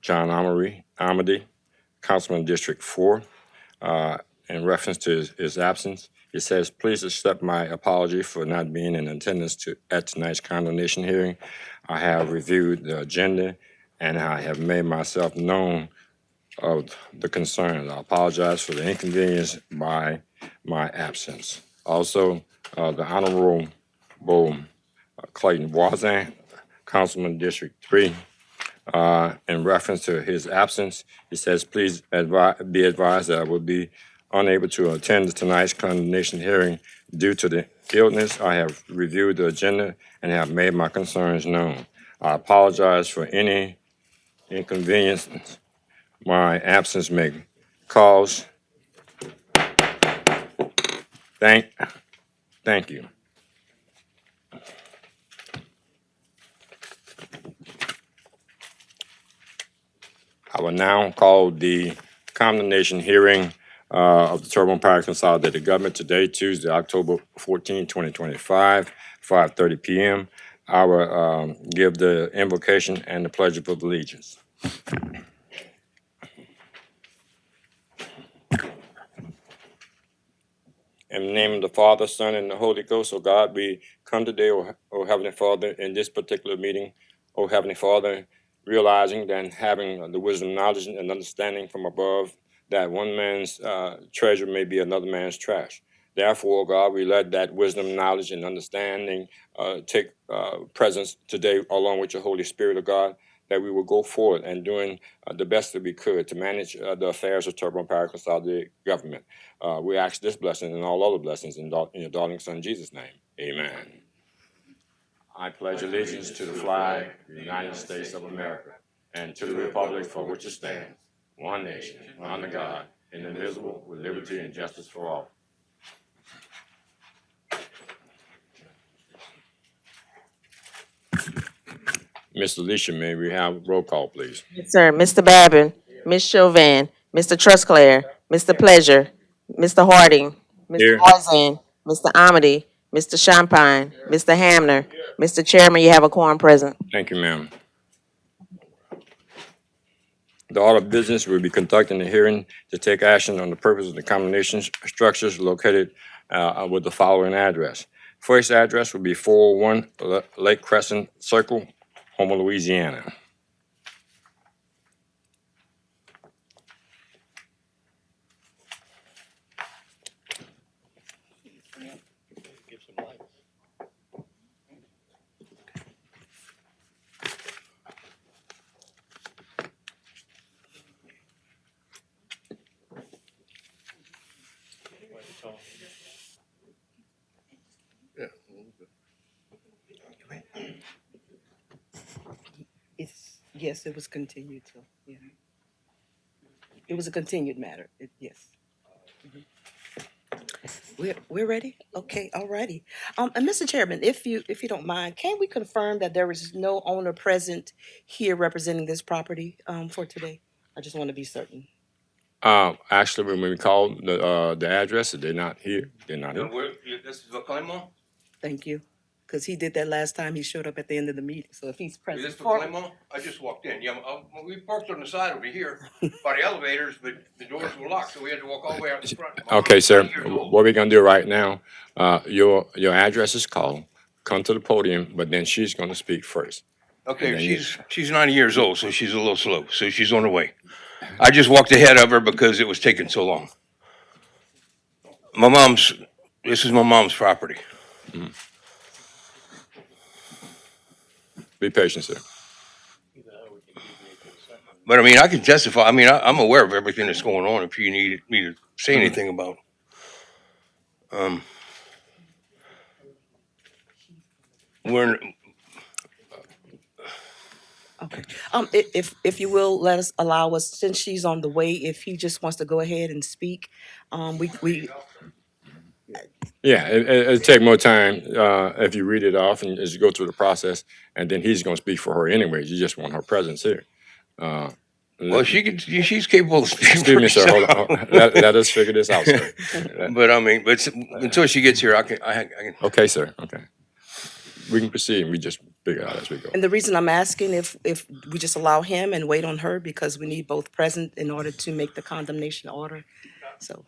John Amity, Councilman District 4, in reference to his absence. It says, please accept my apology for not being in attendance at tonight's condemnation hearing. I have reviewed the agenda and I have made myself known of the concerns. I apologize for the inconvenience by my absence. Also, the Honorable Clayton Wazan, Councilman District 3, in reference to his absence, he says, please be advised that I will be unable to attend tonight's condemnation hearing due to the illness. I have reviewed the agenda and have made my concerns known. I apologize for any inconvenience my absence may cause. Thank you. I will now call the condemnation hearing of the Terrebonne Parish Consolidated Government today, Tuesday, October 14, 2025, 5:30 p.m. I will give the invocation and the pledge of allegiance. In the name of the Father, Son, and the Holy Ghost, O God, we come today, O Heavenly Father, in this particular meeting, O Heavenly Father, realizing that having the wisdom, knowledge, and understanding from above, that one man's treasure may be another man's trash. Therefore, O God, we let that wisdom, knowledge, and understanding take presence today along with your Holy Spirit, O God, that we will go forward and doing the best that we could to manage the affairs of Terrebonne Parish Consolidated Government. We ask this blessing and all other blessings in your darling Son, Jesus' name. Amen. I pledge allegiance to the flag of the United States of America and to the republic for which it stands, one nation, under God, indivisible, with liberty and justice for all. Ms. Alicia, may we have roll call, please? Yes, sir. Mr. Babin, Ms. Chauvin, Mr. Trustclair, Mr. Pleasure, Mr. Harding, Here. Mr. Warzan, Mr. Amity, Mr. Champagne, Mr. Hamner. Mr. Chairman, you have a quorum present. Thank you, ma'am. The order of business will be conducting a hearing to take action on the purpose of the condemnation structures located with the following address. First address will be 401 Lake Crescent Circle, Houma, Louisiana. Yes, it was continued to, yeah. It was a continued matter, yes. We're ready? Okay, all righty. And Mr. Chairman, if you don't mind, can we confirm that there is no owner present here representing this property, for today? I just want to be certain. Actually, when we called the address, they're not here. They're not here. This is Claymo? Thank you, because he did that last time. He showed up at the end of the meeting, so if he's Is present. this for Claymo? I just walked in. Yeah, we parked on the side over here by the elevators, but the doors were locked, so we had to walk all the way out the front. My Okay, mom's sir. 90 years old. What we're gonna do right now, your address is called. Come to the podium, but then she's gonna speak first. Okay, And then she's 90 years old, so she's a little slow, so she's on her way. I just walked ahead of her because it was taking so long. This is my mom's property. Be patient, sir. But I mean, I can testify. I mean, I'm aware of everything that's going on if you need me to say anything about. We're, Okay. If you will, allow us, since she's on the way, if he just wants to go ahead and speak, we, Yeah, it'll take more time if you read it off and as you go through the process, and then he's gonna speak for her anyways. You just want her presence here. well, she's capable of speaking Excuse for me, sir. herself. Hold on. Let us figure this out, sir. But I mean, until she gets here, I can. Okay, sir. Okay. We can proceed. We just figure it out as we go. And the reason I'm asking if we just allow him and wait on her, because we need both present in order to make the condemnation order, so.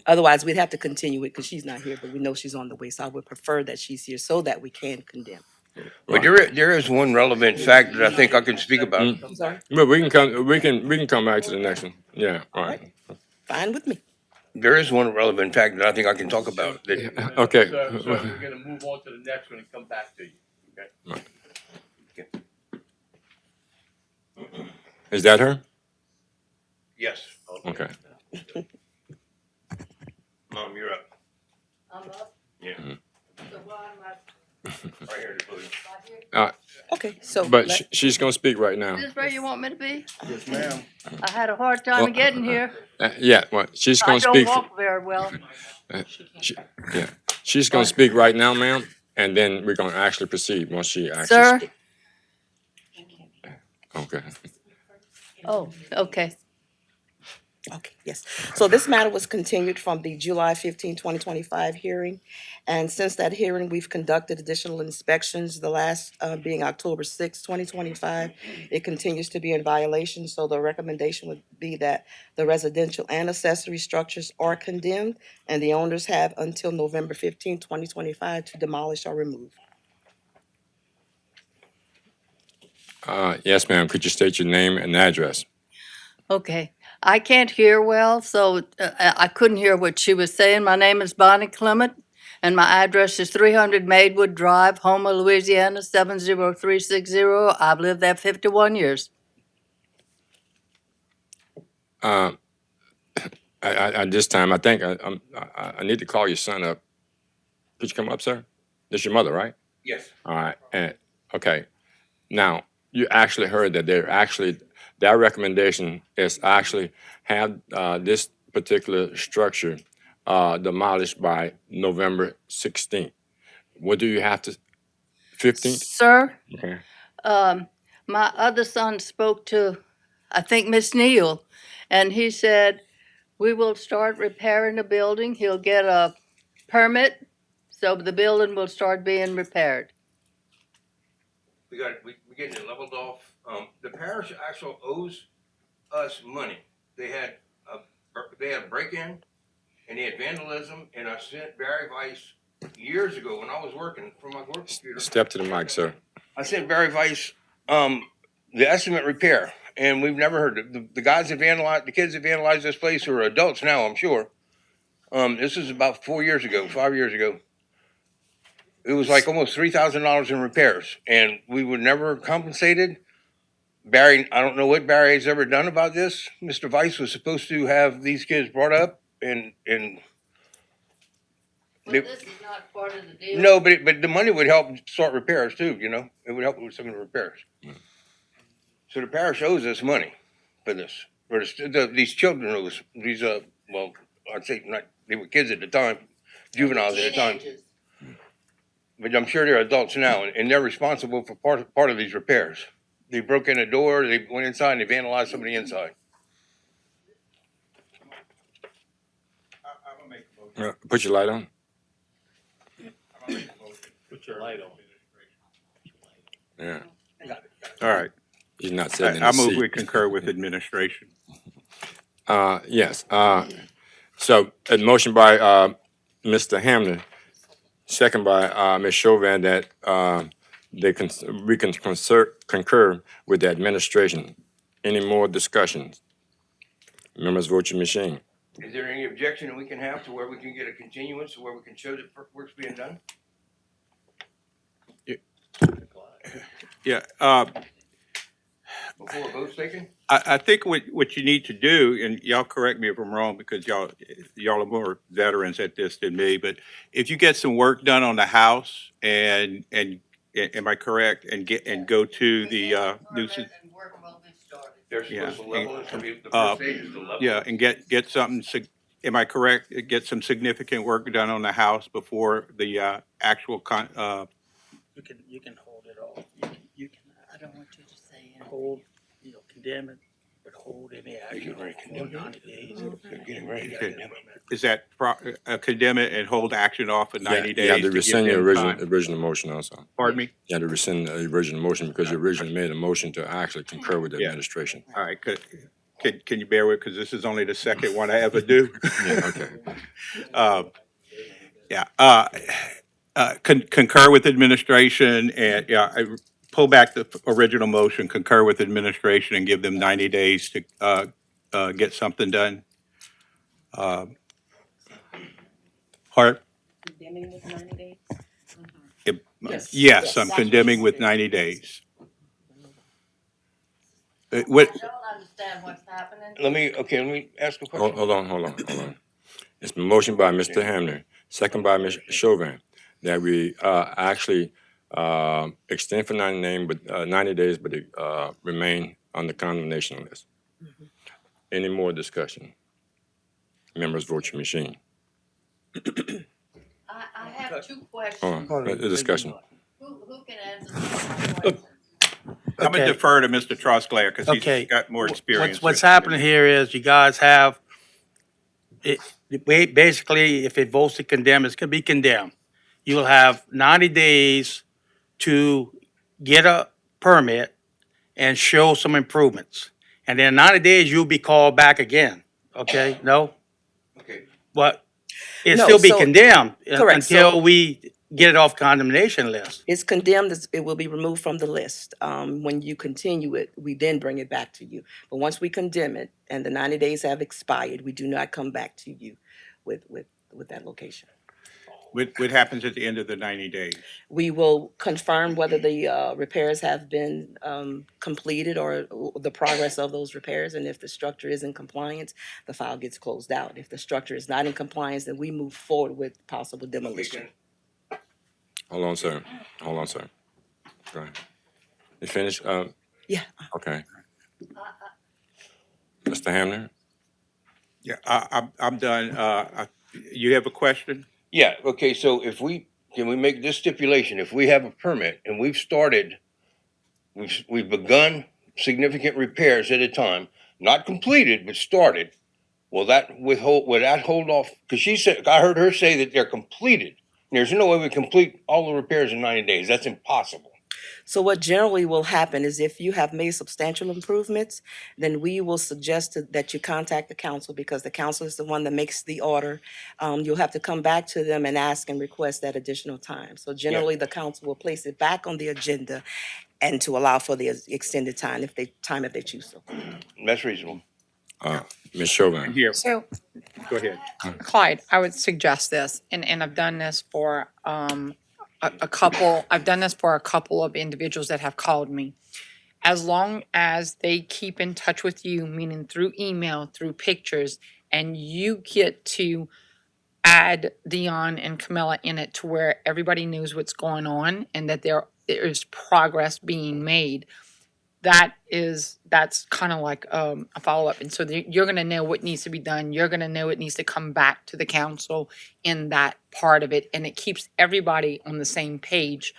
Otherwise, we'd have to continue it because she's not here, but we know she's on the way, so I would prefer that she's here so that we can condemn. But there is one relevant fact that I think I can speak about. I'm sorry, But we can come back to the next one. Yeah, all right. fine with me. There is one relevant fact that I think I can talk about. Okay. So we're gonna move on to the next one and come back to you, okay? Is that her? Yes. Okay. Mom, you're up. I'm up. Yeah. So why am I Right here at the podium. right here? Okay, so. But let- she's gonna speak right now. Is this where you want me to be? Yes, ma'am. I had a hard time getting here. Yeah, well, she's I gonna don't speak. walk very well. Yeah, she's gonna speak right now, ma'am, and then we're gonna actually proceed once she actually. Sir? Okay. Oh, okay. Okay, yes. So this matter was continued from the July 15, 2025 hearing. And since that hearing, we've conducted additional inspections, the last being October 6, 2025. It continues to be in violation, so the recommendation would be that the residential and accessory structures are condemned, and the owners have until November 15, 2025 to demolish or remove. Yes, ma'am. Could you state your name and address? Okay. I can't hear well, so I couldn't hear what she was saying. My name is Bonnie Clement, and my address is 300 Maywood Drive, Houma, Louisiana, 70360. I've lived there 51 years. At this time, I think I need to call your son up. Could you come up, sir? This your mother, right? Yes. All right. And okay. Now you actually heard that their recommendation is actually have this particular structure demolished by November 16th. What do you have to? 15th. Sir, Okay. my other son spoke to, I think, Miss Neal, and he said, we will start repairing the building. He'll get a permit, so the building will start being repaired. We getting it leveled off. The parish actually owes us money. They had a break-in and they had vandalism, and I sent Barry Weiss years ago when I was working from my work computer. Step to the mic, sir. I sent Barry Weiss the estimate repair, and we've never heard it. The guys that vandalized, the kids that vandalized this place are adults now, I'm sure. This is about 5 years ago. It was like almost $3,000 in repairs, and we were never compensated. Barry, I don't know what Barry has ever done about this. Mr. Weiss was supposed to have these kids brought up and But They- this is not part of the deal. no, but the money would help start repairs too, you know? It would help with some of the repairs. So the parish owes us money for this, these children owes, well, I'd say not, they were kids at the time, juveniles at the time. Teenagers. But I'm sure they're adults now, and they're responsible for part of these repairs. They broke in a door, they went inside, and they vandalized some of the inside. I'm gonna make a motion. Put your light on. Put your light on. Yeah. All right. He's not sitting in I the move seat. we concur with administration. Yes. So a motion by Mr. Hamlin, second by Ms. Chauvin, that we can concur with the administration. Any more discussions? Members, vote your machine. Is there any objection that we can have to where we can get a continuance, where we can show that work's being done? Yeah, Before a vote's taken? I think what you need to do, and y'all correct me if I'm wrong, because y'all are more veterans at this than me, but if you get some work done on the house and am I correct, and go to the nuisance, And work will be started. They're Yeah. supposed to level it, so the Uh, first stage is to level. yeah, and get something, am I correct? Get some significant work done on the house before the actual You can hold it off. You can I don't want you to say anything. hold, condemn it, but hold it. They may They're getting ready to condemn it. 90 days. They're getting ready to Okay. condemn it. Is that condemn it and hold action off for Yeah, 90 you have days to to give rescind your them time? original motion also. Pardon me? You have to rescind the original motion because you originally made a motion to actually concur with the Yeah. administration. All right, can you bear with, because this is only the second one I ever do? Yeah, okay. Yeah, concur with administration and, yeah, I pull back the original motion, concur with administration and give them 90 days to get something done. Hart? Condemning with 90 days? Yes, I'm condemning with 90 days. What, I don't understand what's happening. Let me ask a question. Hold on. It's been motioned by Mr. Hamner, second by Ms. Chauvin, that we actually extend for 90 days, but remain on the condemnation list. Any more discussion? Members, vote your machine. I have two questions. Hold on, discussion. Who can answer my questions? I'm gonna Okay. defer to Mr. Trosclair because Okay. he's got more experience. What's with it. happening here is you guys have, basically, if it votes to condemn, it's gonna be condemned. You will have 90 days to get a permit and show some improvements. And then 90 days, you'll be called back again, okay? No? Okay. But it'll No, still be so- condemned correct, until so- we get it off condemnation list. It's condemned, it will be removed from the list. When you continue it, we then bring it back to you. But once we condemn it and the 90 days have expired, we do not come back to you with that location. What happens at the end of the 90 days? We will confirm whether the repairs have been completed or the progress of those repairs. And if the structure is in compliance, the file gets closed out. If the structure is not in compliance, then we move forward with possible demolition. Hold on, sir. Go ahead. You finished? Yeah. Okay. Mr. Hamner? Yeah, I'm done. You have a question? Yeah, okay, so can we make this stipulation, if we have a permit and we've begun significant repairs at a time, not completed, but started, would that hold off? Because I heard her say that they're completed. There's no way we complete all the repairs in 90 days. That's impossible. So what generally will happen is if you have made substantial improvements, then we will suggest that you contact the council because the council is the one that makes the order. You'll have to come back to them and ask and request that additional time. So generally, the council will place it back on the agenda and to allow for the extended time if they choose so. That's reasonable. Ms. Chauvin? Here, So, go ahead. Clyde, I would suggest this, and I've done this for a couple, I've done this for a couple of individuals that have called me. As long as they keep in touch with you, meaning through email, through pictures, and you get to add Dion and Camilla in it to where everybody knows what's going on and that there is progress being made. That's kind of like a follow-up. And so you're going to know what needs to be done. You're going to know it needs to come back to the council in that part of it. And it keeps everybody on the same page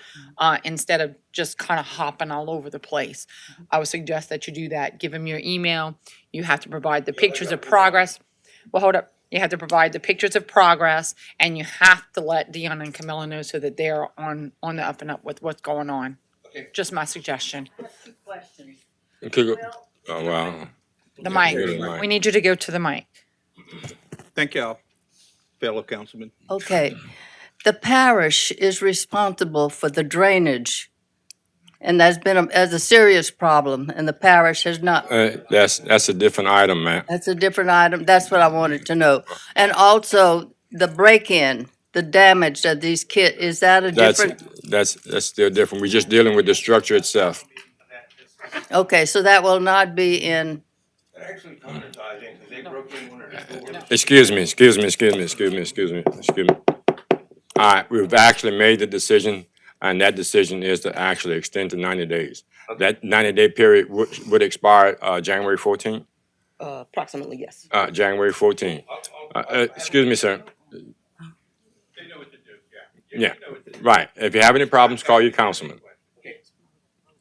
instead of just kind of hopping all over the place. I would suggest that you do that. Give them your email. You have to provide the pictures of progress. Well, hold up. You have to provide the pictures of progress, and you have to let Dion and Camilla know so that they're on the up and up with what's going on. Okay. Just my suggestion. Two questions. Oh, wow. The Yeah, mic. go to the mic. We need you to go to the mic. Thank y'all, fellow councilmen. Okay, the parish is responsible for the drainage. And that's been as a serious problem, and the parish has not. That's a different item, man. That's a different item. That's what I wanted to know. And also the break-in, the damage that these kids, is that a different? That's still different. We're just dealing with the structure itself. Okay, so that will not be in, Actually, because they broke in one of the Excuse me. All right, we've actually made the decision, and that decision is to actually extend to 90 days. That 90-day period would expire January 14th? Approximately, yes. January 14th. Excuse me, sir. They know what to do, Yeah, right. If you have any problems, call your councilman.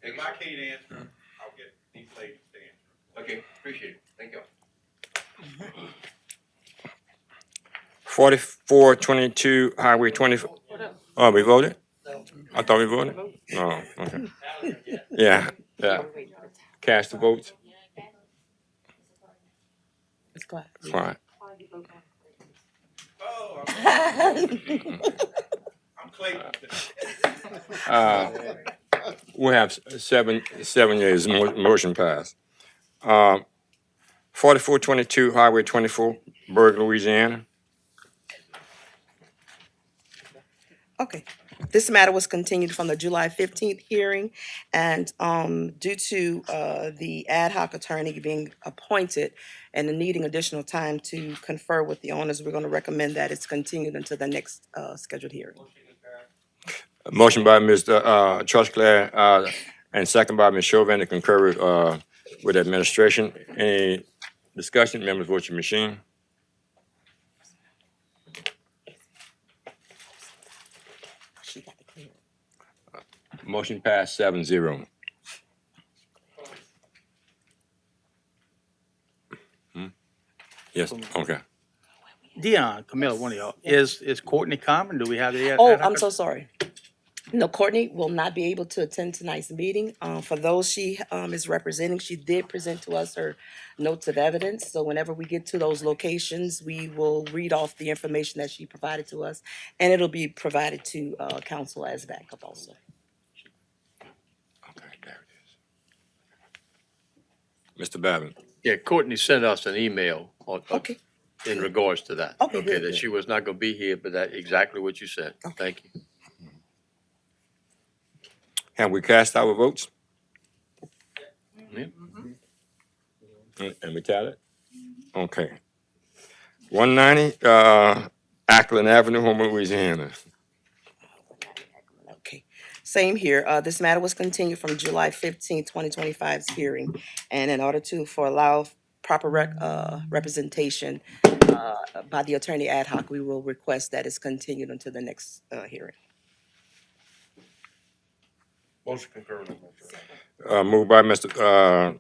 If I can't answer, I'll get these ladies to answer. Okay, appreciate it. Thank you. 4422 Highway 20. Oh, we voted? I thought we voted? No, okay. Yeah, yeah. Cast the votes. Ms. Clyde. Fine. I'm Clayton. We have seven yeas, motion passed. 4422 Highway 24, Berg, Louisiana. Okay. This matter was continued from the July 15th hearing, and due to the ad hoc attorney being appointed and needing additional time to confer with the owners, we're going to recommend that it's continued until the next scheduled hearing. Motion by Mr. Trustclair, and second by Ms. Chauvin to concur with administration. Any discussion? Members, vote your machine. She got the clear. Motion passed 7-0. Yes, okay. Dion, Camilla, one of y'all, is Courtney Common? Do we have the? Oh, I'm so sorry. No, Courtney will not be able to attend tonight's meeting. For those she is representing, she did present to us her notes of evidence. So whenever we get to those locations, we will read off the information that she provided to us, and it'll be provided to council as backup also. Okay, there it is. Mr. Babin. Yeah, Courtney sent us an email Okay. in regards to that. Okay, good, That good. she was not gonna be here, but that exactly what you said. Thank you. Have we cast our votes? Yeah. And we tallied? Okay. 190, Ackland Avenue, Homer, Louisiana. Okay, same here. This matter was continued from July 15th, 2025's hearing. And in order to, allow proper representation by the attorney ad hoc, we will request that it's continued until the next hearing. Motion concurrent. Moved by Mr.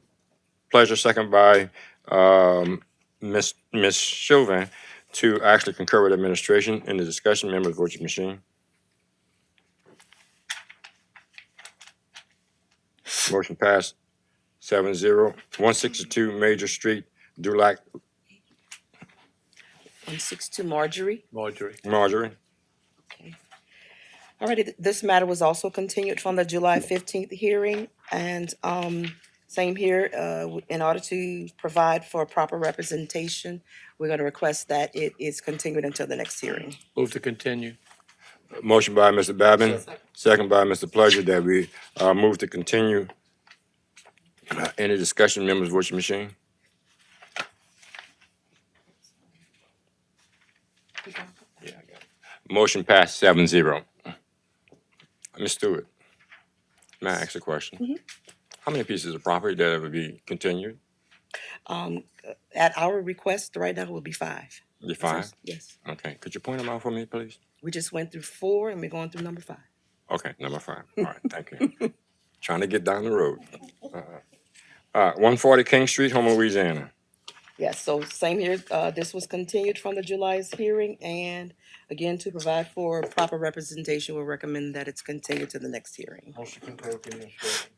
Pleasure, second by Ms. Chauvin to actually concur with administration in the discussion. Members, vote your machine. Motion passed 7-0. 162 Major Street, Dulac, 162 Marjorie. Marjorie. Alrighty, this matter was also continued from the July 15th hearing, and same here, in order to provide for proper representation, we're gonna request that it is continued until the next hearing. Move to continue. Motion by Mr. Babin, second by Mr. Pleasure that we move to continue. Any discussion, members, vote your machine. Motion passed 7-0. Ms. Stewart, may I ask a question? How many pieces of property that ever be continued? At our request, right now, will be 5. The 5? Yes, Okay, could you point them out for me, please? we just went through 4 and we're going through number 5. Okay, number 5. All right, thank you. Trying to get down the road. 140 King Street, Homer, Louisiana. Yes, so same here, this was continued from the July's hearing, and again, to provide for proper representation, we'll recommend that it's continued to the next hearing. Motion concurrent with administration.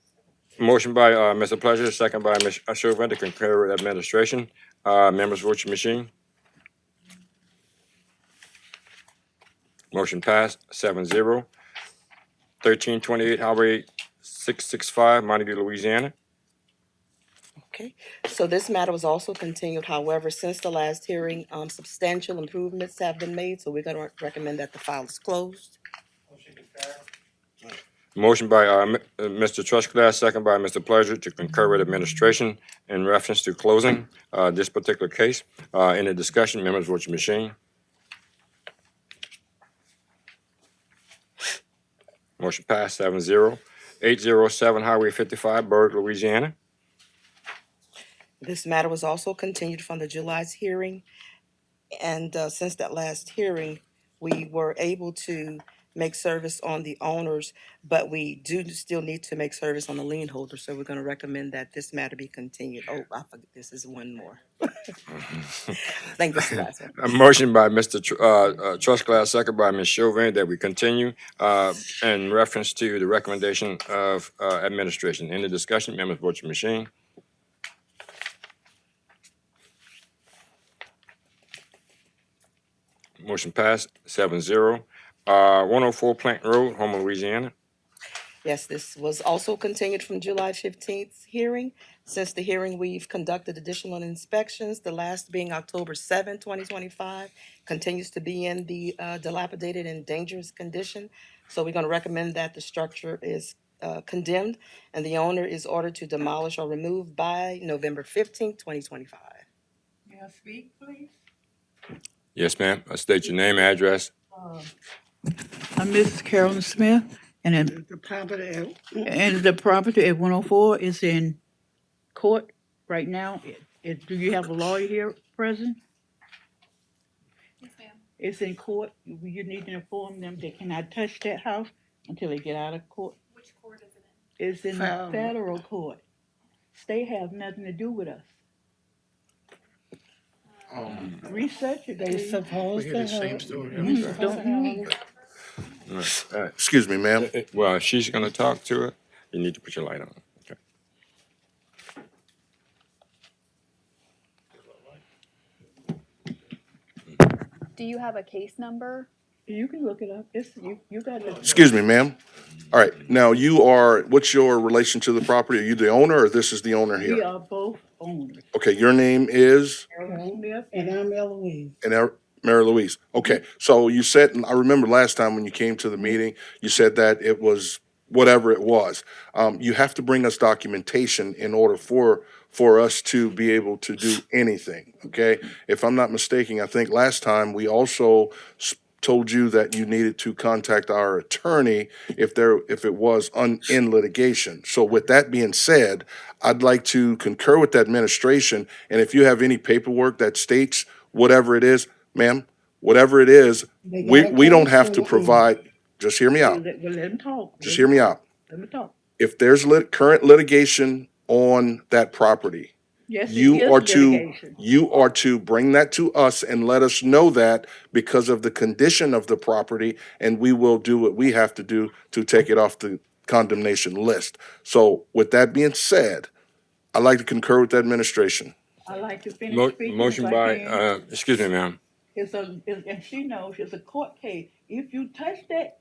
Motion by Mr. Pleasure, second by Ms. Chauvin to concur with administration. Members, vote your machine. Motion passed 7-0. 1328 Highway 665, Montague, Louisiana. Okay, so this matter was also continued. However, since the last hearing, substantial improvements have been made, so we're gonna recommend that the file is closed. Motion by Mr. Trustclair, second by Mr. Pleasure to concur with administration in reference to closing this particular case. In the discussion, members, vote your machine. Motion passed 7-0. 807 Highway 55, Berg, Louisiana. This matter was also continued from the July's hearing, and since that last hearing, we were able to make service on the owners, but we do still need to make service on the lien holder. So we're going to recommend that this matter be continued. Oh, I forgot, this is one more. I think this is the last one. A motion by Mr. Trustclass, second by Ms. Chauvin, that we continue in reference to the recommendation of administration. Any discussion? Members, vote your machine. Motion passed 7-0. 104 Plant Road, Houma, Louisiana. Yes, this was also continued from July 15th hearing. Since the hearing, we've conducted additional inspections, the last being October 7th, 2025. Continues to be in the dilapidated and dangerous condition. So we're going to recommend that the structure is condemned and the owner is ordered to demolish or remove by November 15th, 2025. May I speak, please? Yes, ma'am. State your name, address. I'm Mrs. Carolyn Smith, and the property at 104 is in court right now. Do you have a lawyer here present? Yes, ma'am. It's in court. You need to inform them they cannot touch that house until they get out of court. Which court is it in? It's in the federal court. State has nothing to do with us. Research it, please. supposed to have. Excuse me, ma'am. Well, she's going to talk to her. You need to put your light on. Okay. Do you have a case number? You can look it up. You got it. Excuse me, ma'am. All right, now what's your relation to the property? Are you the owner or this is the owner We here? are both owners. Okay, your name is? Carolyn Smith And I'm Eloise. Mary Louise. Okay, so you said, and I remember last time when you came to the meeting, you said that it was whatever it was. You have to bring us documentation in order for us to be able to do anything, okay? If I'm not mistaken, I think last time we also told you that you needed to contact our attorney if it was in litigation. So with that being said, I'd like to concur with the administration, and if you have any paperwork that states whatever it is, ma'am, whatever it is, we don't have to provide, just hear me out. Let him talk. Just hear me out. Let me talk. If there's current litigation on that property, Yes, it you is are to litigation. bring that to us and let us know that because of the condition of the property, and we will do what we have to do to take it off the condemnation list. So with that being said, I'd like to concur with the administration. I like to finish speaking. Motion if I by, can. excuse me, ma'am. And she knows it's a court case. If you touch that,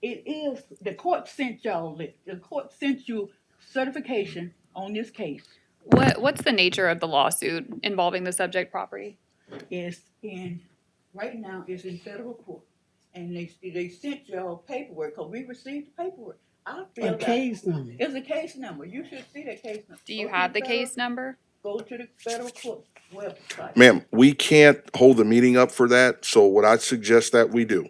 it is, the court sent y'all it. The court sent you certification on this case. What's the nature of the lawsuit involving the subject property? Right now, it's in federal court. And they sent y'all paperwork, because we received the paperwork. I feel A case number. It's a case number. You should see that case number. Do you Go to have the federal- case number? Go to the federal court website. Ma'am, we can't hold the meeting up for that, so what I suggest that we do,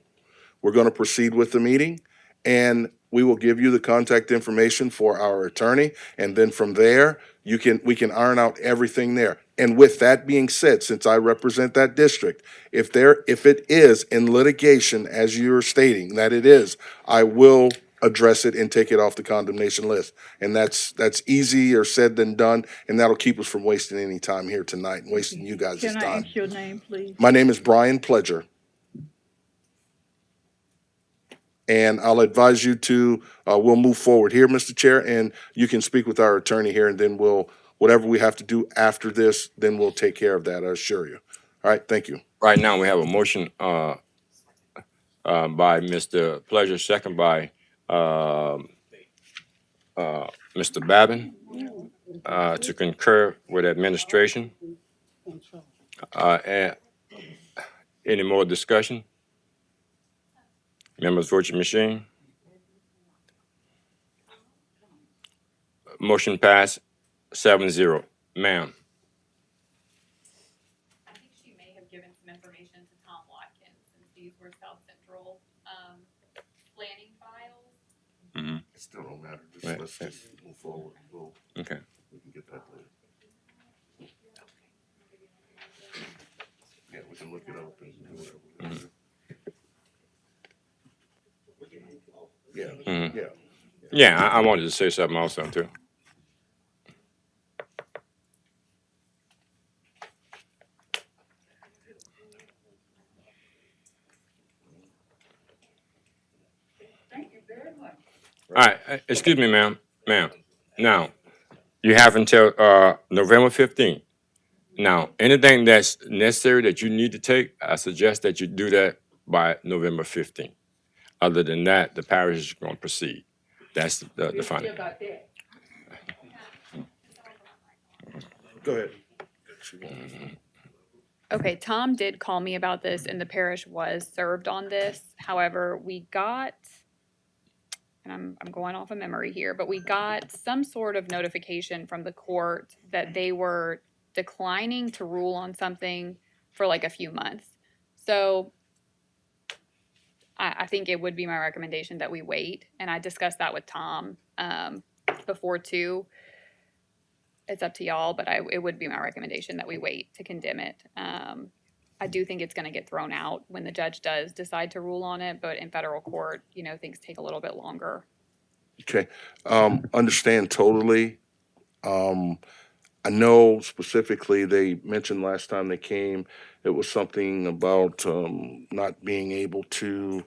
we're gonna proceed with the meeting, and we will give you the contact information for our attorney, and then from there, we can iron out everything there. And with that being said, since I represent that district, if it is in litigation, as you're stating that it is, I will address it and take it off the condemnation list. And that's easier said than done, and that'll keep us from wasting any time here tonight and wasting you guys' Can I time. ask your name, please? My name is Brian Pledger. And I'll advise you we'll move forward here, Mr. Chair, and you can speak with our attorney here, and then whatever we have to do after this, then we'll take care of that, I assure you. All right, thank you. Right now, we have a motion by Mr. Pleasure, second by Mr. Babin, to concur with administration. And any more discussion? Members, vote your machine. Motion passed 7-0. Ma'am. I think she may have given some information to Tom Watkins, since these were South Central planning files. It still don't matter, Right. let's just move forward. Okay. We can get that later. Yeah, we can look it up and do whatever. Yeah, Mhm. yeah. Yeah, I wanted to say something also too. All right, excuse me, ma'am. Now, you have until November 15th. Now, anything that's necessary that you need to take, I suggest that you do that by November 15th. Other than that, the parish is going to proceed. That's the final. About that. Go ahead. Okay, Tom did call me about this and the parish was served on this. However, we got, and I'm going off of memory here, but we got some sort of notification from the court that they were declining to rule on something for like a few months. So I think it would be my recommendation that we wait. And I discussed that with Tom before too. It's up to y'all, but it would be my recommendation that we wait to condemn it. I do think it's going to get thrown out when the judge does decide to rule on it, but in federal court, things take a little bit longer. Okay, understand totally. I know specifically they mentioned last time they came, it was something about not being able to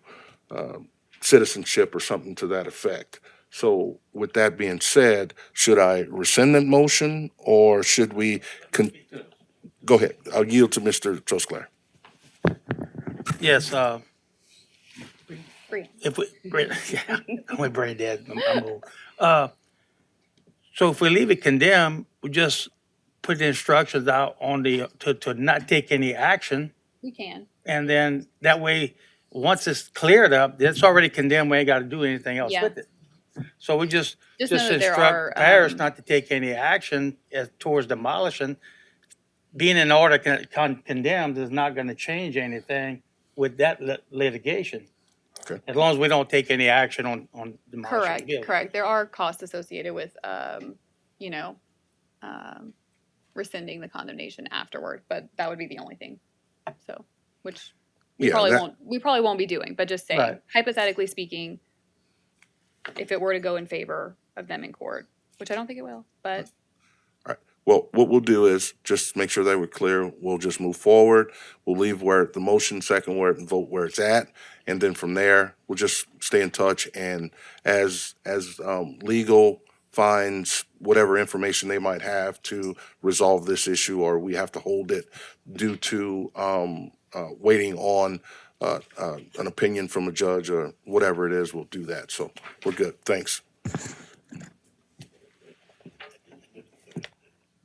citizenship or something to that effect. So with that being said, should I rescind that motion or should we go ahead? I'll yield to Mr. Trosclair. Yes, Free. if we, yeah, I'm brain dead, I'm old. So if we leave it condemned, we just put the instructions out on to not take any action. We can. And then that way, once it's cleared up, it's already condemned, we ain't gotta do anything else Yeah. with it. So we just Just know that there are, instruct parish not to take any action towards demolishing. Being an order condemned is not gonna change anything with that litigation. Okay. As long as we don't take any action on demolishing the Correct, building. correct. There are costs associated with, rescinding the condemnation afterward, but that would be the only thing. So, which we Yeah, probably won't be doing, but just saying, Right. hypothetically speaking, if it were to go in favor of them in court, which I don't think it will, but Well, what we'll do is just make sure that we're clear. We'll just move forward. We'll leave where the motion, second where it, and vote where it's at. And then from there, we'll just stay in touch. And as legal finds whatever information they might have to resolve this issue, or we have to hold it due to waiting on an opinion from a judge or whatever it is, we'll do that. So we're good. Thanks.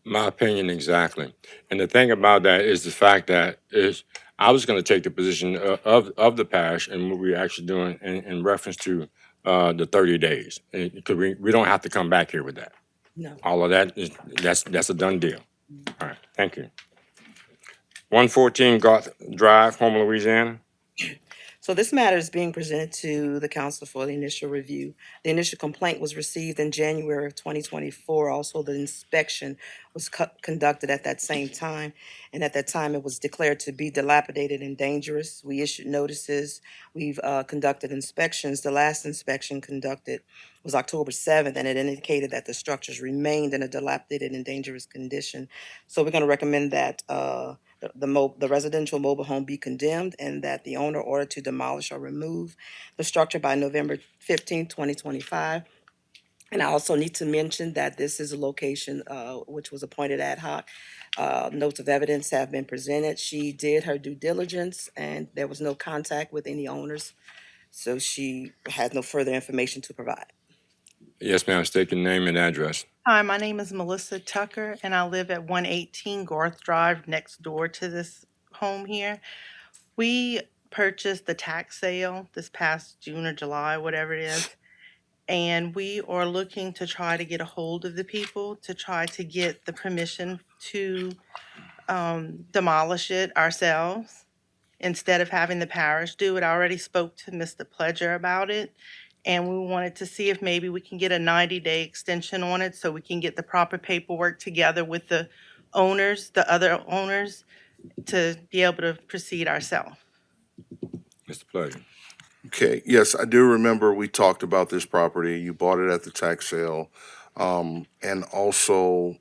My opinion exactly. And the thing about that is the fact that I was going to take the position of the parish and what we're actually doing in reference to the 30 days. Because we don't have to come back here with that. No. All of that that's a done deal. All right, thank you. 114 Garth Drive, Houma, Louisiana. So this matter is being presented to the council for the initial review. The initial complaint was received in January of 2024. Also, the inspection was conducted at that same time. And at that time, it was declared to be dilapidated and dangerous. We issued notices. We've conducted inspections. The last inspection conducted was October 7th, and it indicated that the structures remained in a dilapidated and dangerous condition. So we're going to recommend that the residential mobile home be condemned and that the owner order to demolish or remove the structure by November 15th, 2025. And I also need to mention that this is a location which was appointed ad hoc. Notes of evidence have been presented. She did her due diligence and there was no contact with any owners. So she has no further information to provide. Yes, ma'am. State your name and address. Hi, my name is Melissa Tucker, and I live at 118 Garth Drive, next door to this home here. We purchased the tax sale this past June or July, whatever it is, and we are looking to try to get a hold of the people to try to get the permission to demolish it ourselves instead of having the parish do it. I already spoke to Mr. Pledger about it. And we wanted to see if maybe we can get a 90-day extension on it so we can get the proper paperwork together with the owners, the other owners, to be able to proceed ourselves. Mr. Pleasure. Okay, yes, I do remember we talked about this property. You bought it at the tax sale. And also,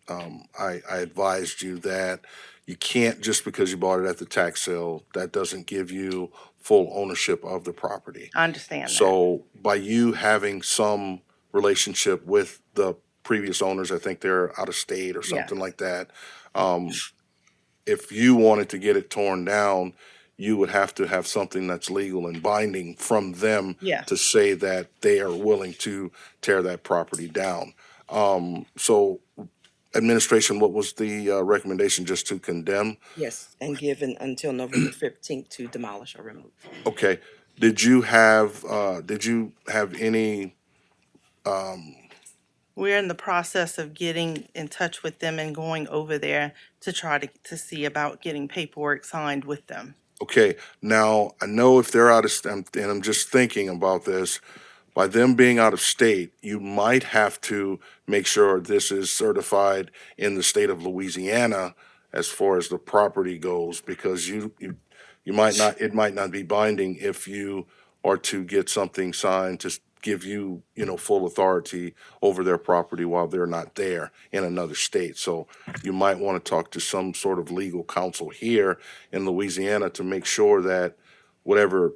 I advised you that you can't, just because you bought it at the tax sale, that doesn't give you full ownership of the property. I understand that. So by you having some relationship with the previous owners, I think they're out of state or something Yes. like that. If you wanted to get it torn down, you would have to have something that's legal and binding from them Yes. to say that they are willing to tear that property down. So administration, what was the recommendation, just to condemn? Yes, and given until November 15th to demolish or remove. Okay, did you have any, We're in the process of getting in touch with them and going over there to try to see about getting paperwork signed with them. okay, now, I know if they're out of, and I'm just thinking about this, by them being out of state, you might have to make sure this is certified in the state of Louisiana as far as the property goes, because you might not, it might not be binding if you are to get something signed to give you, full authority over their property while they're not there in another state. So you might want to talk to some sort of legal counsel here in Louisiana to make sure that whatever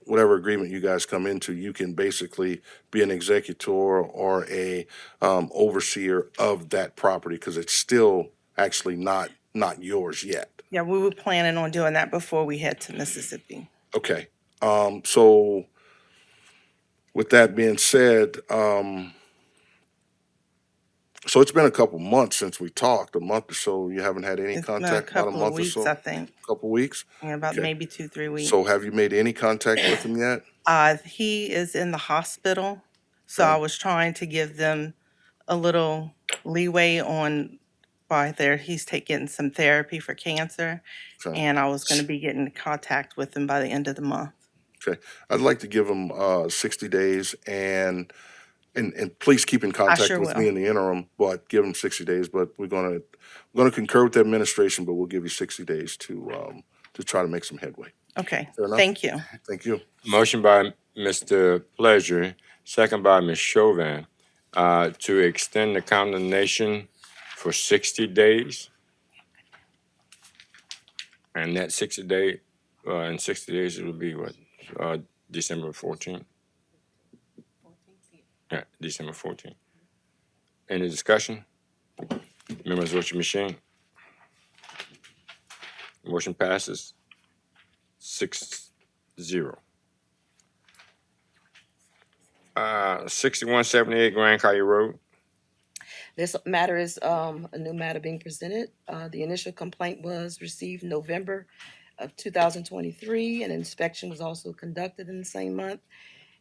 agreement you guys come into, you can basically be an executor or a overseer of that property, because it's still actually not yours yet. Yeah, we were planning on doing that before we head to Mississippi. Okay, so with that being said, so it's been a couple months since we talked, a month or so. You haven't had any It's been a contact, about a couple of month or weeks, so? I think. Couple weeks? Yeah, about Okay. maybe 2, 3 weeks. So have you made any contact with him yet? He is in the hospital, so Okay. I was trying to give them a little leeway on why he's taking some therapy for cancer, Okay. and I was going to be getting in contact with him by the end of the month. Okay, I'd like to give him 60 days, and please keep in contact sure with will. me in the interim, but give him 60 days. But we're gonna concur with the administration, but we'll give you 60 days to try to make some headway. Okay, Fair enough? thank you. Thank you. Motion by Mr. Pleasure, second by Ms. Chauvin, to extend the condemnation for 60 days. And that 60 in 60 days, it will be what, December 14th? Yeah, December 14th. Any discussion? Members, vote your machine. Motion passes 6-0. 6178 Grand Caillou Road. This matter is a new matter being presented. The initial complaint was received November of 2023. An inspection was also conducted in the same month.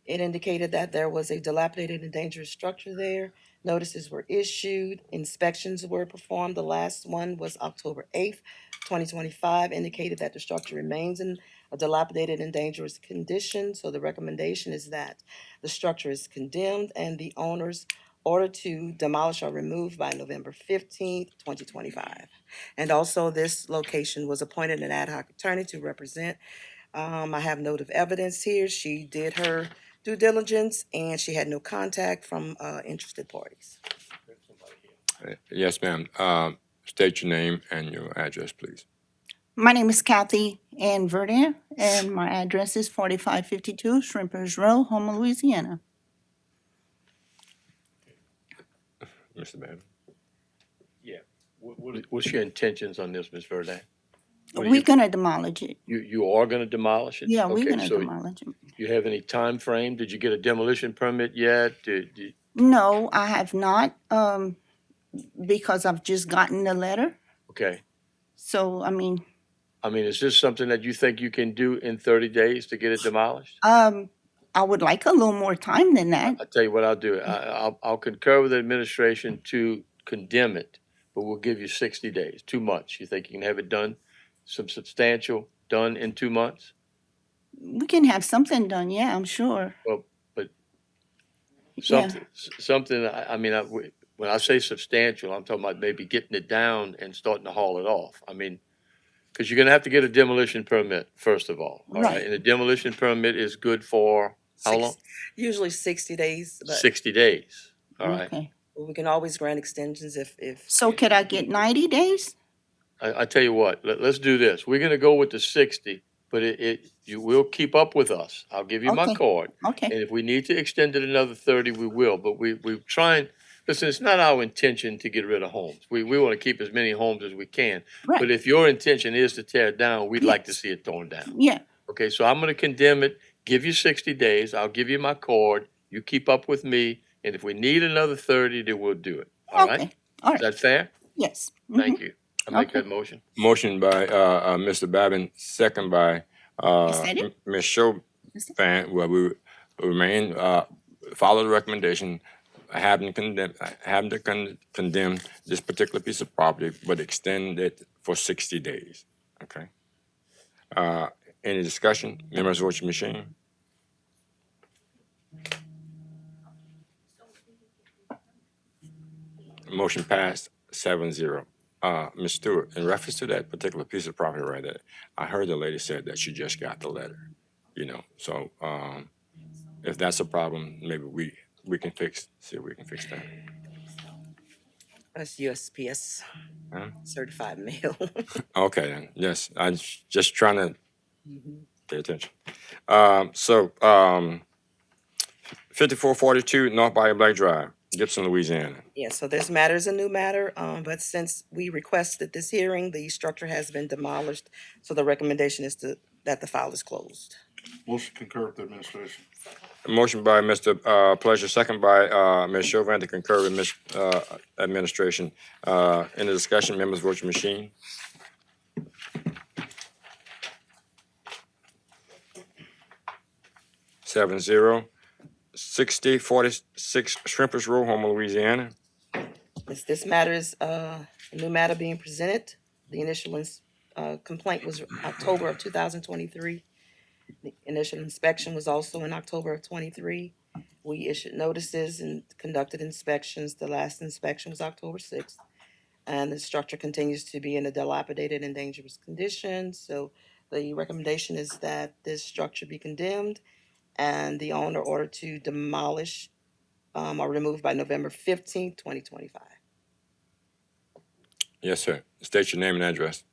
It indicated that there was a dilapidated and dangerous structure there. Notices were issued, inspections were performed. The last one was October 8th, 2025, indicated that the structure remains in a dilapidated and dangerous condition. So the recommendation is that the structure is condemned and the owners ordered to demolish or remove by November 15th, 2025. And also, this location was appointed an ad hoc attorney to represent. I have note of evidence here. She did her due diligence and she had no contact from interested parties. Yes, ma'am. State your name and your address, please. My name is Kathy Ann Verdier, and my address is 4552 Shrimpers Row, Houma, Louisiana. Mr. Bannon. What's your intentions on this, Ms. Verdine? What do We're you- gonna demolish it. You are gonna demolish it? Yeah, we're Okay, gonna so demolish it. you have any time frame? Did you get a demolition permit yet? No, I have not, because I've just gotten the letter. Okay. So, I mean, is this something that you think you can do in 30 days to get it demolished? I would like a little more time than that. I'll tell you what I'll do. I'll concur with the administration to condemn it, but we'll give you 60 days, 2 months. You think you can have it done, some substantial done in 2 months? We can have something done, yeah, I'm sure. Well, but Yeah. something, when I say substantial, I'm talking about maybe getting it down and starting to haul it off. I mean, Because you're gonna have to get a demolition permit, first of all right? Right. And a demolition permit is good for how Six- long? Usually 60 days, but 60 days, all right? Okay. we can always grant extensions if. So could I get 90 days? I tell you what, let's do this. We're gonna go with the 60, but you will keep up with us. I'll give you my Okay. card. Okay. And if we need to extend it another 30, we will, but we're trying, listen, it's not our intention to get rid of homes. We want to keep as many homes as we can. But Right. if your intention is to tear it down, we'd like to Yes. see it torn down. Yeah. Okay, so I'm gonna condemn it, give you 60 days, I'll give you my card, you keep up with me, and if we need another 30, then we'll do it, all right? Okay. All Is right. that fair? Yes. Thank you. I make Okay. that motion. Motion by Mr. Babin, second by Is that it? Ms. Chauvin. Well, we remain, follow the recommendation, having to condemn this particular piece of property, but extend it for 60 days. Okay. Any discussion? Members, vote your machine. Motion passed 7-0. Ms. Stewart, in reference to that particular piece of property right there, I heard the lady said that she just got the letter, so, if that's a problem, maybe we can see if we can fix that. That's USPS Huh? certified mail. Okay, then, yes, I'm just trying to pay attention. 5442 North Bayou Black Drive, Gibson, Louisiana. Yeah, so this matter is a new matter, but since we requested this hearing, the structure has been demolished. So the recommendation is that the file is closed. Motion concur with the administration. Motion by Mr. Pleasure, second by Ms. Chauvin to concur with Ms. Administration. In the discussion, members vote your machine. Seven zero. 6046 Shrimpers Road, Houma, Louisiana. This matter is a new matter being presented. The initial complaint was October of 2023. The initial inspection was also in October of 23. We issued notices and conducted inspections. The last inspection was October 6th. And the structure continues to be in a dilapidated and dangerous condition. So the recommendation is that this structure be condemned and the owner ordered to demolish or remove by November 15th, 2025. Yes, sir. State your name and address.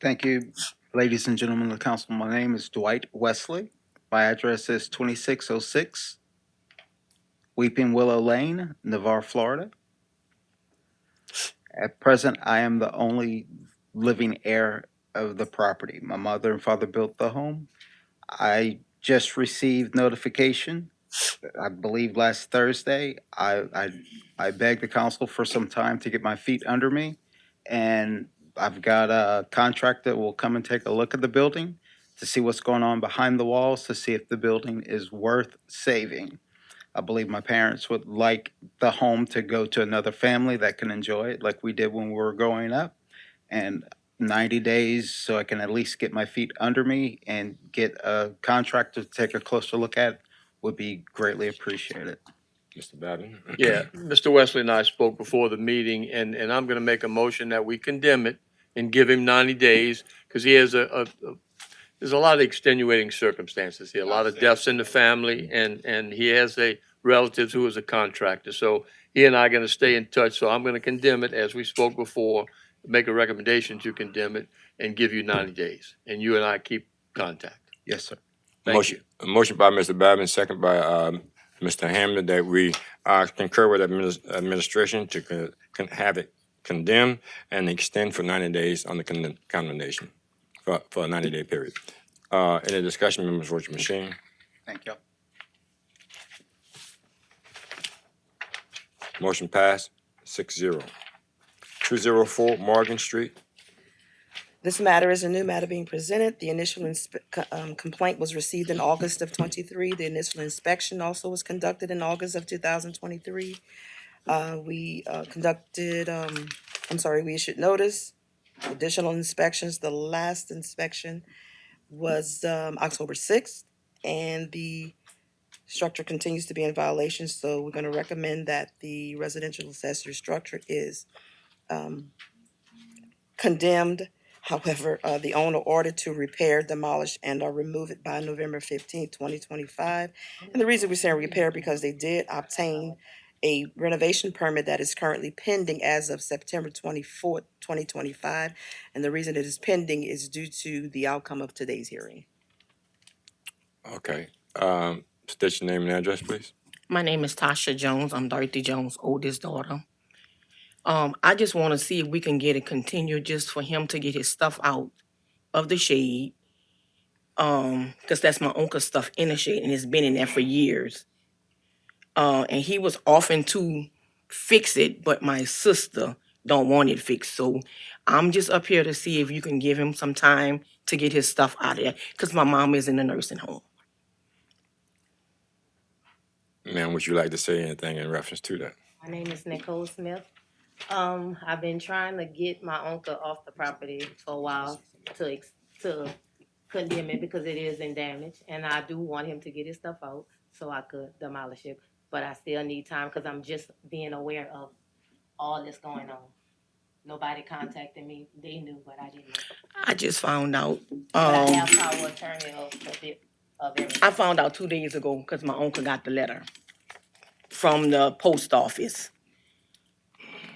Thank you, ladies and gentlemen of the council. My name is Dwight Wesley. My address is 2606 Weeping Willow Lane, Navarre, Florida. At present, I am the only living heir of the property. My mother and father built the home. I just received notification, I believe last Thursday. I begged the council for some time to get my feet under me, and I've got a contractor that will come and take a look at the building to see what's going on behind the walls, to see if the building is worth saving. I believe my parents would like the home to go to another family that can enjoy it like we did when we were growing up. And 90 days so I can at least get my feet under me and get a contractor to take a closer look at it would be greatly appreciated. Mr. Babin. Yeah, Mr. Wesley and I spoke before the meeting, and I'm gonna make a motion that we condemn it and give him 90 days, because he has there's a lot of extenuating circumstances here, a lot of deaths in the family, and he has a relative who is a contractor. So he and I are gonna stay in touch, so I'm gonna condemn it, as we spoke before, make a recommendation to condemn it, and give you 90 days. And you and I keep contact. Yes, sir. Thank you. A motion by Mr. Babin, second by Mr. Hamlin, that we concur with administration to have it condemned and extend for 90 days on the condemnation for a 90-day period. Any discussion, members, vote your machine. Thank you. Motion passed 6-0. 204 Morgan Street. This matter is a new matter being presented. The initial complaint was received in August of 23. The initial inspection also was conducted in August of 2023. We issued notice, additional inspections. The last inspection was October 6th, and the structure continues to be in violation. So we're going to recommend that the residential accessory structure is condemned. However, the owner ordered to repair, demolish, and/or remove it by November 15th, 2025. And the reason we're saying repair, because they did obtain a renovation permit that is currently pending as of September 24th, 2025. And the reason it is pending is due to the outcome of today's hearing. Okay. State your name and address, please. My name is Tasha Jones. I'm Dorothy Jones' oldest daughter. I just want to see if we can get it continued just for him to get his stuff out of the shade. Because that's my uncle's stuff in the shade and it's been in there for years. And he was offering to fix it, but my sister don't want it fixed. So I'm just up here to see if you can give him some time to get his stuff out of there. Because my mom is in a nursing home. Ma'am, would you like to say anything in reference to that? My name is Nicole Smith. I've been trying to get my uncle off the property for a while to condemn it because it is in damage, and I do want him to get his stuff out so I could demolish it. But I still need time because I'm just being aware of all this going on. Nobody contacted me. They knew, but I didn't know. I just found out. But I have power of attorney of everything. I found out 2 days ago because my uncle got the letter from the post office.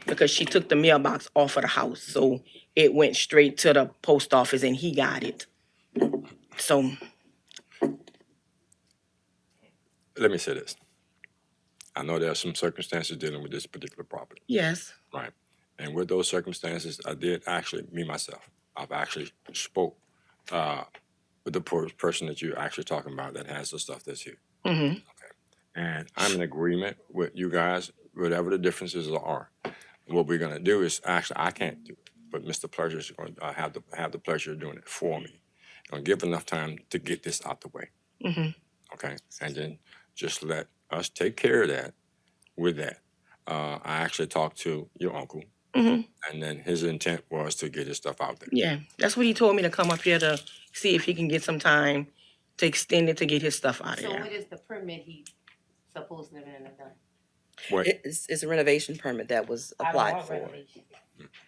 Because she took the mailbox off of the house. So it went straight to the post office and he got it. So. Let me say this. I know there are some circumstances dealing with this particular property. Yes. Right. And with those circumstances, I did actually, me myself, I've actually spoke with the person that you're actually talking about that has the stuff that's here. Mm-hmm. And I'm in agreement with you guys, whatever the differences are. What we're gonna do is actually, I can't do it, but Mr. Pleasure is going to have the pleasure of doing it for me. Gonna give enough time to get this out the way. Mm-hmm. Okay, and then just let us take care of that with that. I actually talked to your uncle, Mm-hmm. and then his intent was to get his stuff out there. Yeah, that's what he told me to come up here to see if he can get some time to extend it to get his stuff out of there. So what is the permit he supposedly have done? What? It's a renovation permit that was applied for. Renovation.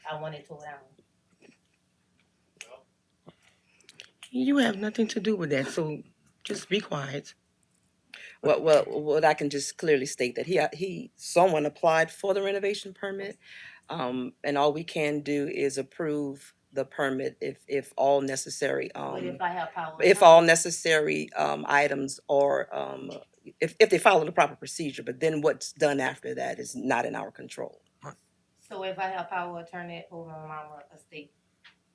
I want it tore down. You have nothing to do with that, so just be quiet. Well, what I can just clearly state that someone applied for the renovation permit, and all we can do is approve the permit if all necessary, But if I have power. if all necessary, items are, if they follow the proper procedure, but then what's done after that is not in our control. So if I have power of attorney over my mama estate,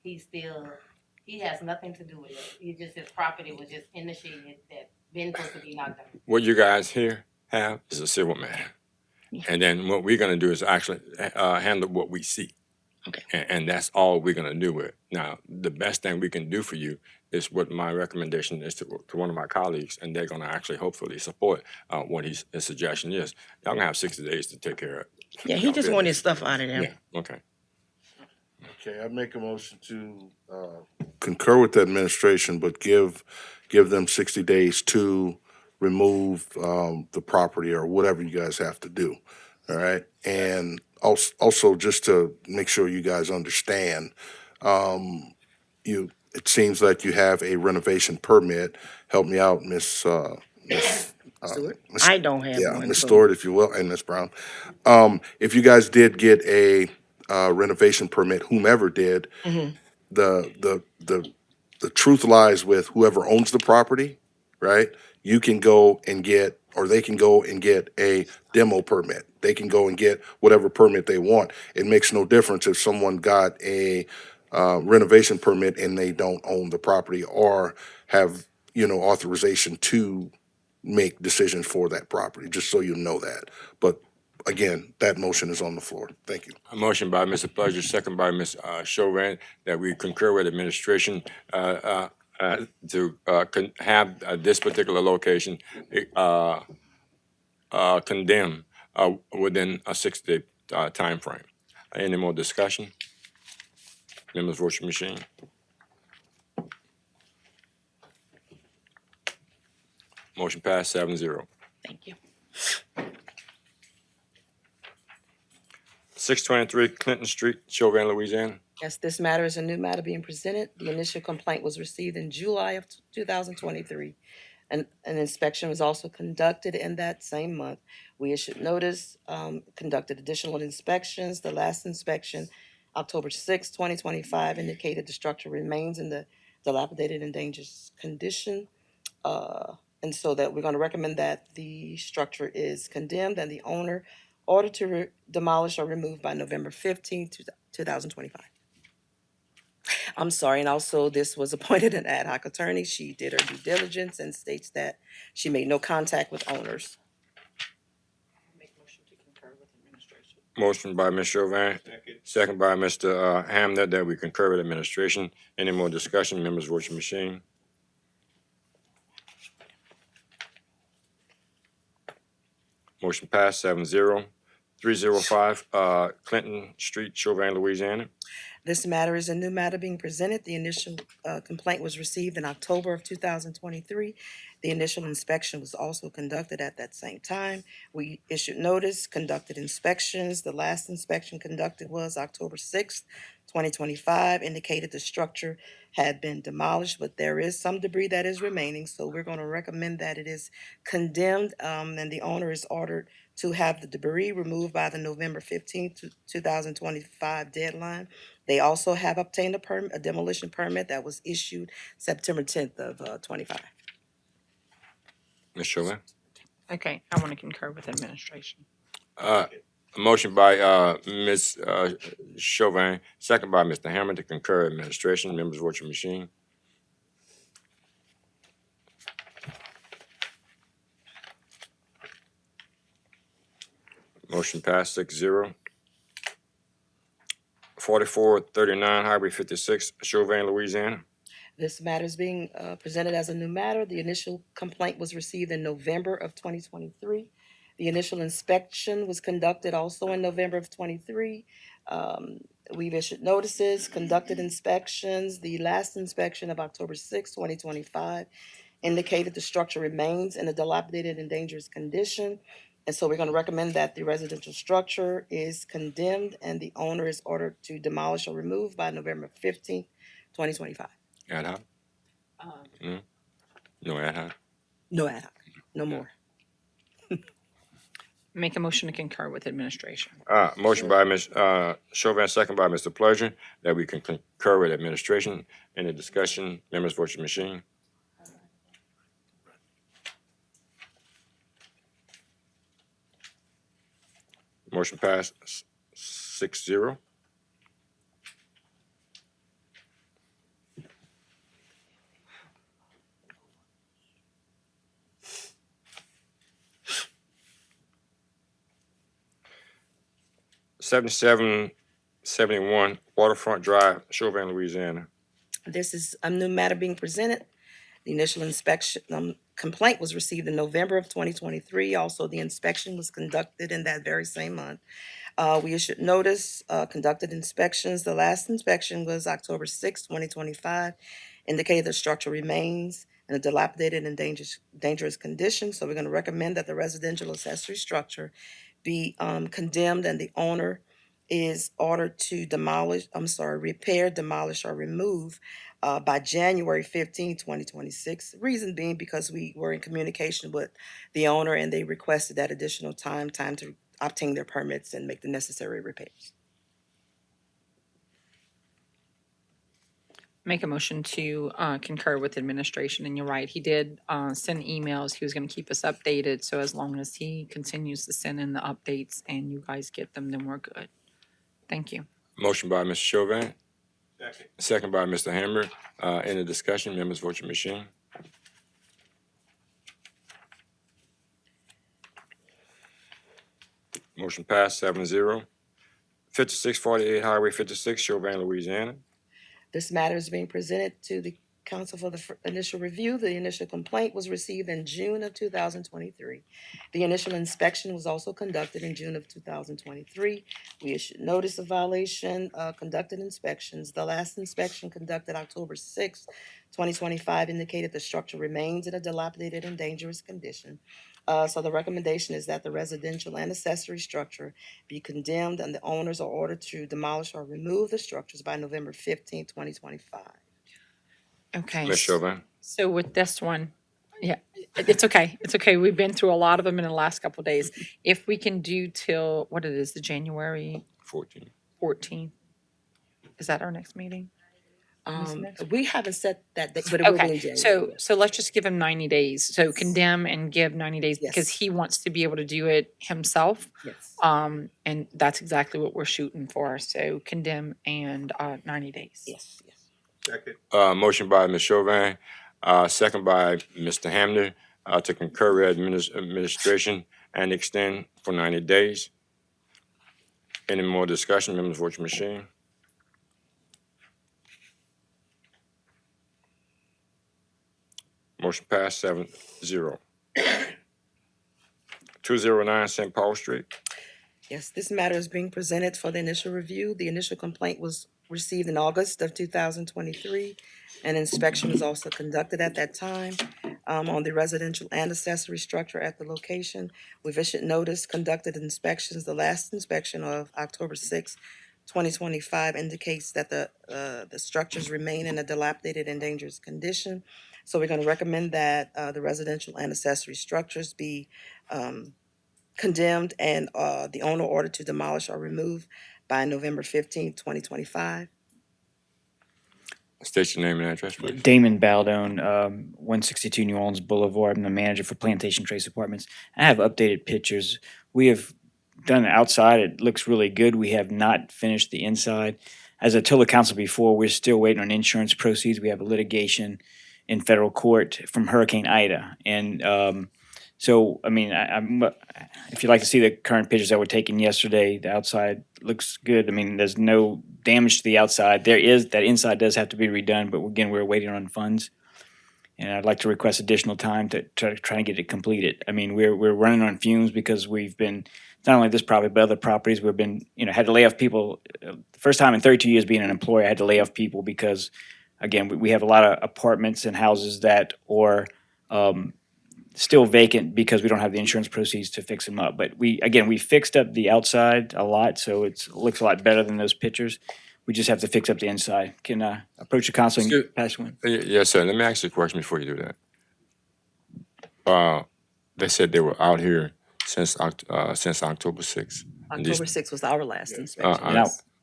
he has nothing to do with it. His property was just in the shed that been supposed to be knocked down. What you guys here have is a civil matter. And then what we're gonna do is actually handle what we see. Okay. And that's all we're gonna do with it. Now, the best thing we can do for you is what my recommendation is to one of my colleagues, and they're gonna actually hopefully support what his suggestion is. Y'all gonna have 60 days to take care of it. Yeah, he just wanted his stuff out of there. Yeah, okay. Okay, I make a motion to concur with the administration, but give them 60 days to remove the property or whatever you guys have to do. All right, and also just to make sure you guys understand, it seems like you have a renovation permit. Help me out, Miss Stewart? I don't have one. Miss so- Stewart, if you will, and Miss Brown. If you guys did get a renovation permit, whomever did, Mhm. the truth lies with whoever owns the property, right? You can go and get, or they can go and get a demo permit. They can go and get whatever permit they want. It makes no difference if someone got a renovation permit and they don't own the property or have, authorization to make decisions for that property, just so you know that. But again, that motion is on the floor. Thank you. A motion by Mr. Pleasure, second by Ms. Chauvin, that we concur with administration to have this particular location condemned within a 6-day timeframe. Any more discussion? Members, vote your machine. Motion passed 7-0. Thank you. 623 Clinton Street, Chauvin, Louisiana. Yes, this matter is a new matter being presented. The initial complaint was received in July of 2023. An inspection was also conducted in that same month. We issued notice, conducted additional inspections. The last inspection, October 6, 2025, indicated the structure remains in the dilapidated and dangerous condition. And so that we're going to recommend that the structure is condemned and the owner ordered to demolish or remove by November 15th, 2025. I'm sorry, and also this was appointed an ad hoc attorney. She did her due diligence and states that she made no contact with owners. Motion by Ms. Chauvin, second by Mr. Hamner, that we concur with administration. Any more discussion? Members, vote your machine. Motion passed 7-0. 305 Clinton Street, Chauvin, Louisiana. This matter is a new matter being presented. The initial complaint was received in October of 2023. The initial inspection was also conducted at that same time. We issued notice, conducted inspections. The last inspection conducted was October 6th, 2025, indicated the structure had been demolished, but there is some debris that is remaining, so we're going to recommend that it is condemned, and the owner is ordered to have the debris removed by the November 15th, 2025 deadline. They also have obtained a demolition permit that was issued September 10th of 25. Ms. Chauvin. Okay, I want to concur with administration. A motion by Ms. Chauvin, second by Mr. Hammer to concur administration. Members, vote your machine. Motion passed 6-0. 4439 Highway 56, Chauvin, Louisiana. This matter is being presented as a new matter. The initial complaint was received in November of 2023. The initial inspection was conducted also in November of 23. We've issued notices, conducted inspections. The last inspection of October 6, 2025, indicated the structure remains in a dilapidated and dangerous condition. And so we're going to recommend that the residential structure is condemned and the owner is ordered to demolish or remove by November 15th, 2025. Ad hoc? No ad hoc? No ad hoc, no more. Make a motion to concur with administration. Motion by Ms. Chauvin, second by Mr. Pleasure, that we can concur with administration. Any discussion? Members, vote your machine. Motion passed 6-0. $7771 Waterfront Drive, Chauvin, Louisiana. This is a new matter being presented. The initial inspection complaint was received in November of 2023. Also, the inspection was conducted in that very same month. We issued notice, conducted inspections. The last inspection was October 6, 2025, indicated the structure remains in a dilapidated and dangerous condition. So we're going to recommend that the residential accessory structure be condemned and the owner is ordered to repair, demolish, or remove by January 15, 2026. Reason being because we were in communication with the owner and they requested that additional time to obtain their permits and make the necessary repairs. Make a motion to concur with administration, and you're right, he did send emails, he was gonna keep us updated, so as long as he continues to send in the updates and you guys get them, then we're good. Thank you. Motion by Mr. Chauvin. Second by Mr. Hammer. Any discussion? Members, vote your machine. Motion passed 7-0. 5648 Highway 56, Chauvin, Louisiana. This matter is being presented to the council for the initial review. The initial complaint was received in June of 2023. The initial inspection was also conducted in June of 2023. We issued notice of violation, conducted inspections. The last inspection conducted October 6, 2025, indicated the structure remains in a dilapidated and dangerous condition. So the recommendation is that the residential and accessory structure be condemned and the owners are ordered to demolish or remove the structures by November 15th, 2025. Okay. Ms. Chauvin? So with this one, yeah, it's okay. It's okay. We've been through a lot of them in the last couple of days. If we can do till, what it is, the January 14. 14th, is that our next meeting? We haven't set that date, but it will be in Okay, January. so let's just give him 90 days. So condemn and give 90 days because Yes. he wants to be able to do it himself. Yes. And that's exactly what we're shooting for. So condemn and 90 days. Yes. Yes. Second. Motion by Ms. Chauvin, second by Mr. Hamner, to concur with administration and extend for 90 days. Any more discussion, members, vote your machine. Motion passed 7-0. 209 St. Paul Street. Yes, this matter is being presented for the initial review. The initial complaint was received in August of 2023. An inspection was also conducted at that time on the residential and accessory structure at the location. We've issued notice, conducted inspections. The last inspection of October 6, 2025 indicates that the structures remain in a dilapidated and dangerous condition. So we're going to recommend that the residential and accessory structures be condemned and the owner ordered to demolish or remove by November 15th, 2025. State your name and address, please. Damon Baldone, 162 New Orleans Boulevard. I'm the manager for Plantation Trace Apartments. I have updated pictures. We have done the outside. It looks really good. We have not finished the inside. As I told the council before, we're still waiting on insurance proceeds. We have a litigation in federal court from Hurricane Ida. And so, I mean, if you'd like to see the current pictures that were taken yesterday, the outside looks good. I mean, there's no damage to the outside. That inside does have to be redone, but again, we're waiting on funds. And I'd like to request additional time to try and get it completed. I mean, we're running on fumes because we've been, not only this property, but other properties, we've been, had to lay off people. The first time in 32 years being an employer, I had to lay off people because, again, we have a lot of apartments and houses that are still vacant because we don't have the insurance proceeds to fix them up. But we fixed up the outside a lot, so it looks a lot better than those pictures. We just have to fix up the inside. Can I approach the council and pass one? Yes, sir. Let me ask you a question before you do that. They said they were out here since October 6th. October 6th was our last inspection.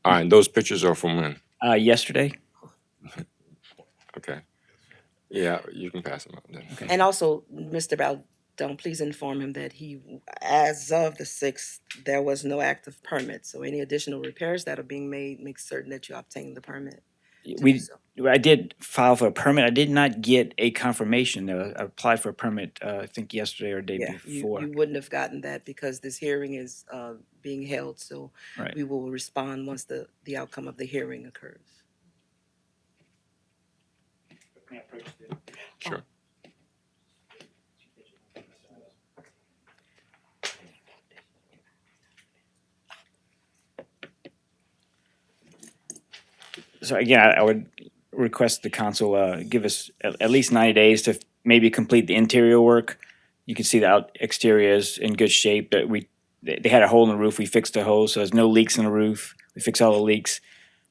All right, those pictures are from when? Yesterday. Okay. Yeah, you can pass them out then. Okay. And also, Mr. Baldone, please inform him that as of the 6th, there was no active permit. So any additional repairs that are being made, make certain that you obtain the permit. I did file for a permit. I did not get a confirmation. I applied for a permit, I think yesterday or the day before. You wouldn't have gotten that because this hearing is being held. So Right. we will respond once the outcome of the hearing occurs. Sure. So again, I would request the council give us at least 90 days to maybe complete the interior work. You can see the exterior is in good shape. But they had a hole in the roof. We fixed the hole, so there's no leaks in the roof. We fixed all the leaks.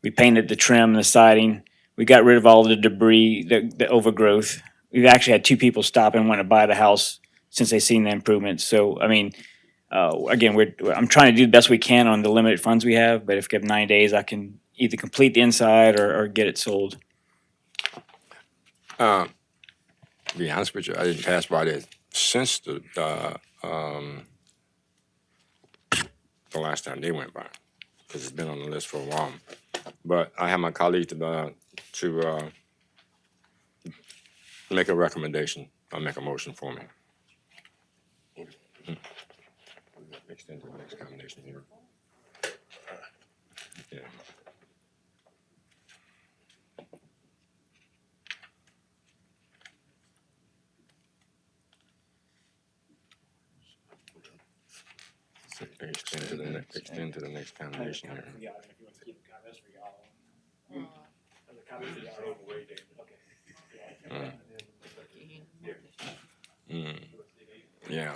We painted the trim, the siding. We got rid of all the debris, the overgrowth. We've actually had 2 people stop and want to buy the house since they've seen the improvements. So, I mean, again, I'm trying to do the best we can on the limited funds we have, but if we have 9 days, I can either complete the inside or get it sold. To be honest with you, I didn't pass by there since the last time they went by, because it's been on the list for a while. But I have my colleague to make a recommendation or make a motion for me. Extend to the next combination here. Yeah. So extend to the next combination here. Yeah,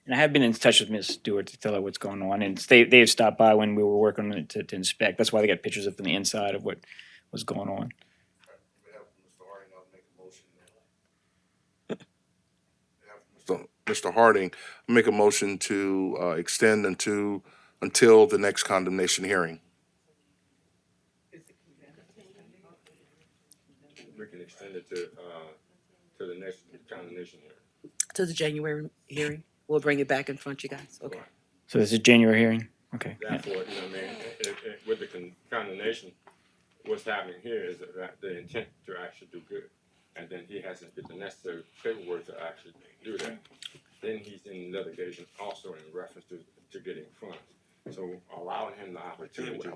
And I have been in touch with Ms. Stewart to tell her what's going on, and they have stopped by when we were working on it to inspect. That's why they got pictures up from the inside of what was going on. So, Mr. Harding, make a motion to extend until the next condemnation hearing. We can extend it to the next condemnation hearing. To the January hearing. We'll bring it back in front of you guys. Okay. So this is January hearing? Okay. Yeah. Therefore, you know what I mean, with the condemnation, what's happening here is that the intent to actually do good. And then he hasn't get the necessary paperwork to actually do that. Then he's in litigation also in reference to getting funds. So allowing him the opportunity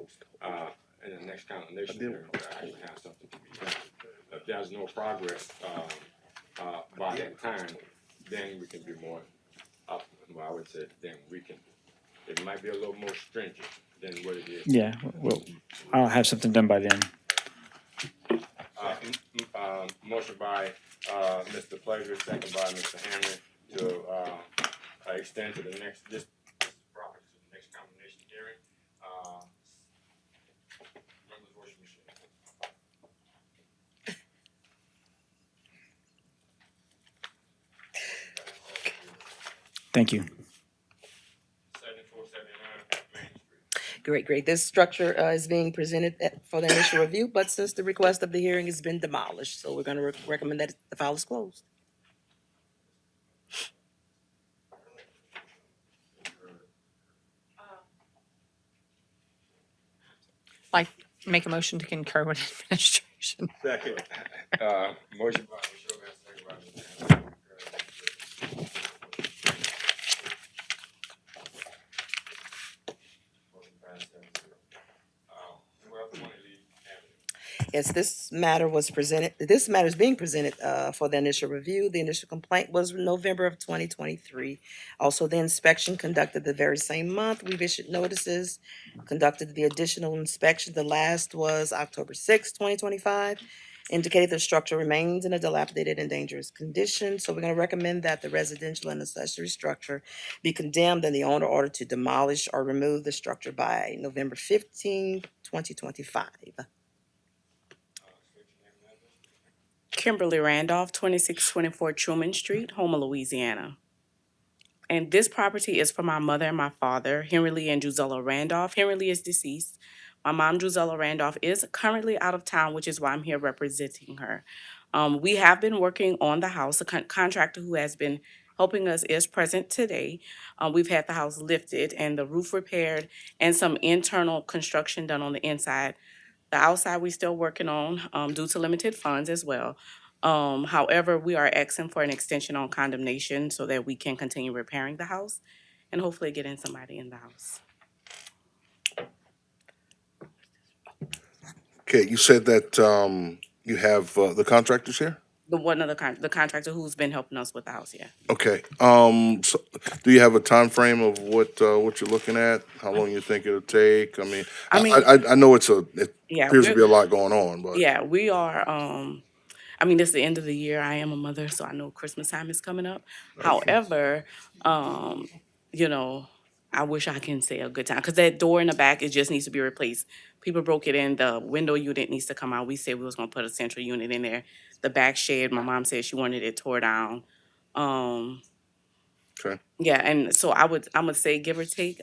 in the next condemnation hearing to actually have something to be done. If there's no progress by that time, then we can be more up. Well, I would say then we can. It might be a little more stringent than what it is. Yeah, well, I'll have something done by then. Motion by Mr. Pleasure, second by Mr. Hamlin to extend to the next property to the next condemnation hearing. Members voting machine. Thank you. 7479 Main Street. Great. This structure is being presented for the initial review, but since the request of the hearing has been demolished, so we're going to recommend that the file is closed. Like, make a motion to concur with administration. Second. Motion by Michelle, second by Mr. Hamlin. Motion passed 7-0. Who else want to lead? Yes, this matter is being presented for the initial review. The initial complaint was November of 2023. Also, the inspection conducted the very same month. We've issued notices, conducted the additional inspection. The last was October 6, 2025. Indicated the structure remains in a dilapidated and dangerous condition. So we're going to recommend that the residential and accessory structure be condemned and the owner ordered to demolish or remove the structure by November 15, 2025. Kimberly Randolph, 2624 Truman Street, Houma, Louisiana. And this property is for my mother and my father, Henry Lee and Drusella Randolph. Henry Lee is deceased. My mom, Drusella Randolph, is currently out of town, which is why I'm here representing her. We have been working on the house. The contractor who has been helping us is present today. We've had the house lifted and the roof repaired and some internal construction done on the inside. The outside we're still working on due to limited funds as well. However, we are asking for an extension on condemnation so that we can continue repairing the house and hopefully getting somebody in the house. Okay, you said that you have the contractors here? The contractor who's been helping us with the house, yeah. Okay, so do you have a time frame of what you're looking at? How long you think it'll take? I mean, I know it Yeah, appears to be a lot going on, but. Yeah, we are, this is the end of the year. I am a mother, so I know Christmas time is coming up. However, I wish I can say a good time, because that door in the back, it just needs to be replaced. People broke it in, the window unit needs to come out. We said we was gonna put a central unit in there. The back shed, my mom said she wanted it tore down. Okay. Yeah, and so I'm gonna say give or take,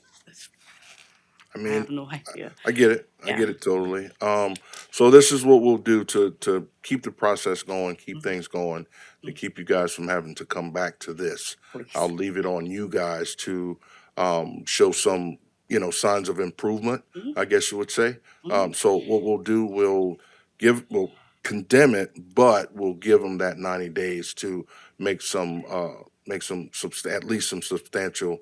I I mean, have no idea. I get it. I Yeah. get it totally. So this is what we'll do to keep the process going, keep things going, to keep you guys from having to come back to this. Please. I'll leave it on you guys to show some, signs of improvement, I guess you would say. So what we'll do, we'll condemn it, but we'll give them that 90 days to make at least some substantial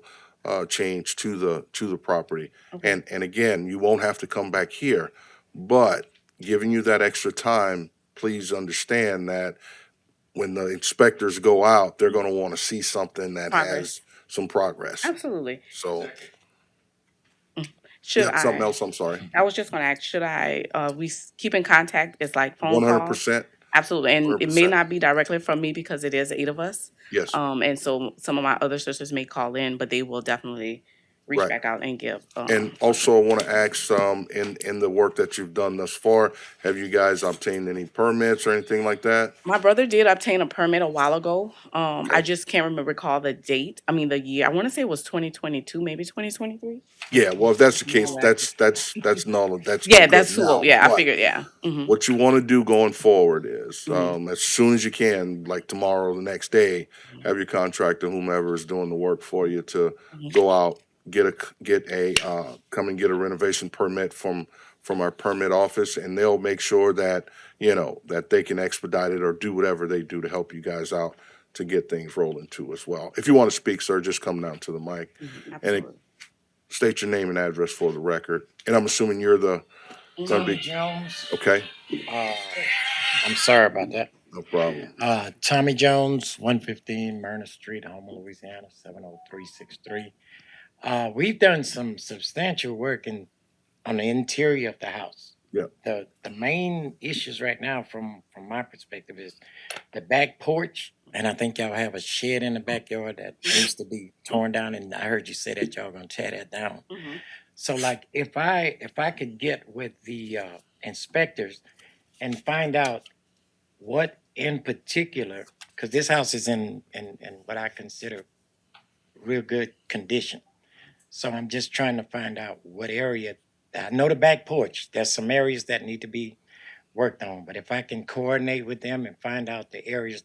change to the property. Okay. And again, you won't have to come back here, but giving you that extra time, please understand that when the inspectors go out, they're gonna wanna see something that has Progress. some progress. Absolutely. So, Should yeah, something I? else, I'm sorry. I was just gonna ask, should I, keep in contact? It's like phone call? 100%. Absolutely, and it may 100%. not be directly from me because it is 8 of us. Yes, And so some of my other sisters may call in, but they will definitely reach right. back out and give. And also, I want to ask, in the work that you've done thus far, have you guys obtained any permits or anything like that? My brother did obtain a permit a while ago. I Okay. just can't recall the date. I mean, the year. I want to say it was 2022, maybe 2023. Yeah, well, if that's the case, that's null, that's no Yeah, good that's too now. old. Yeah, I But figured. Yeah. Hmm. what you want to do going forward is, Mhm. as soon as you can, like tomorrow or the next day, have your contractor, whomever is doing the work for you, to Mhm. go out, come and get a renovation permit from our permit office, and they'll make sure that, that they can expedite it or do whatever they do to help you guys out to get things rolling too as well. If you want to speak, sir, just come down to the mic and Absolutely. state your name and address for the record. And I'm assuming you're gonna Tommy be, Jones. okay, I'm sorry about that. no problem. Tommy Jones, 115 Myrna Street, Houma, Louisiana, 70363. We've done some substantial work on the interior of the house. Yeah. The main issues right now from my perspective is the back porch, and I think y'all have a shed in the backyard that needs to be torn down, and I heard you say that y'all gonna tear that down. Mhm. So like if I could get with the inspectors and find out what in particular, because this house is in what I consider real good condition. So I'm just trying to find out what area. I know the back porch. There's some areas that need to be worked on, but if I can coordinate with them and find out the areas,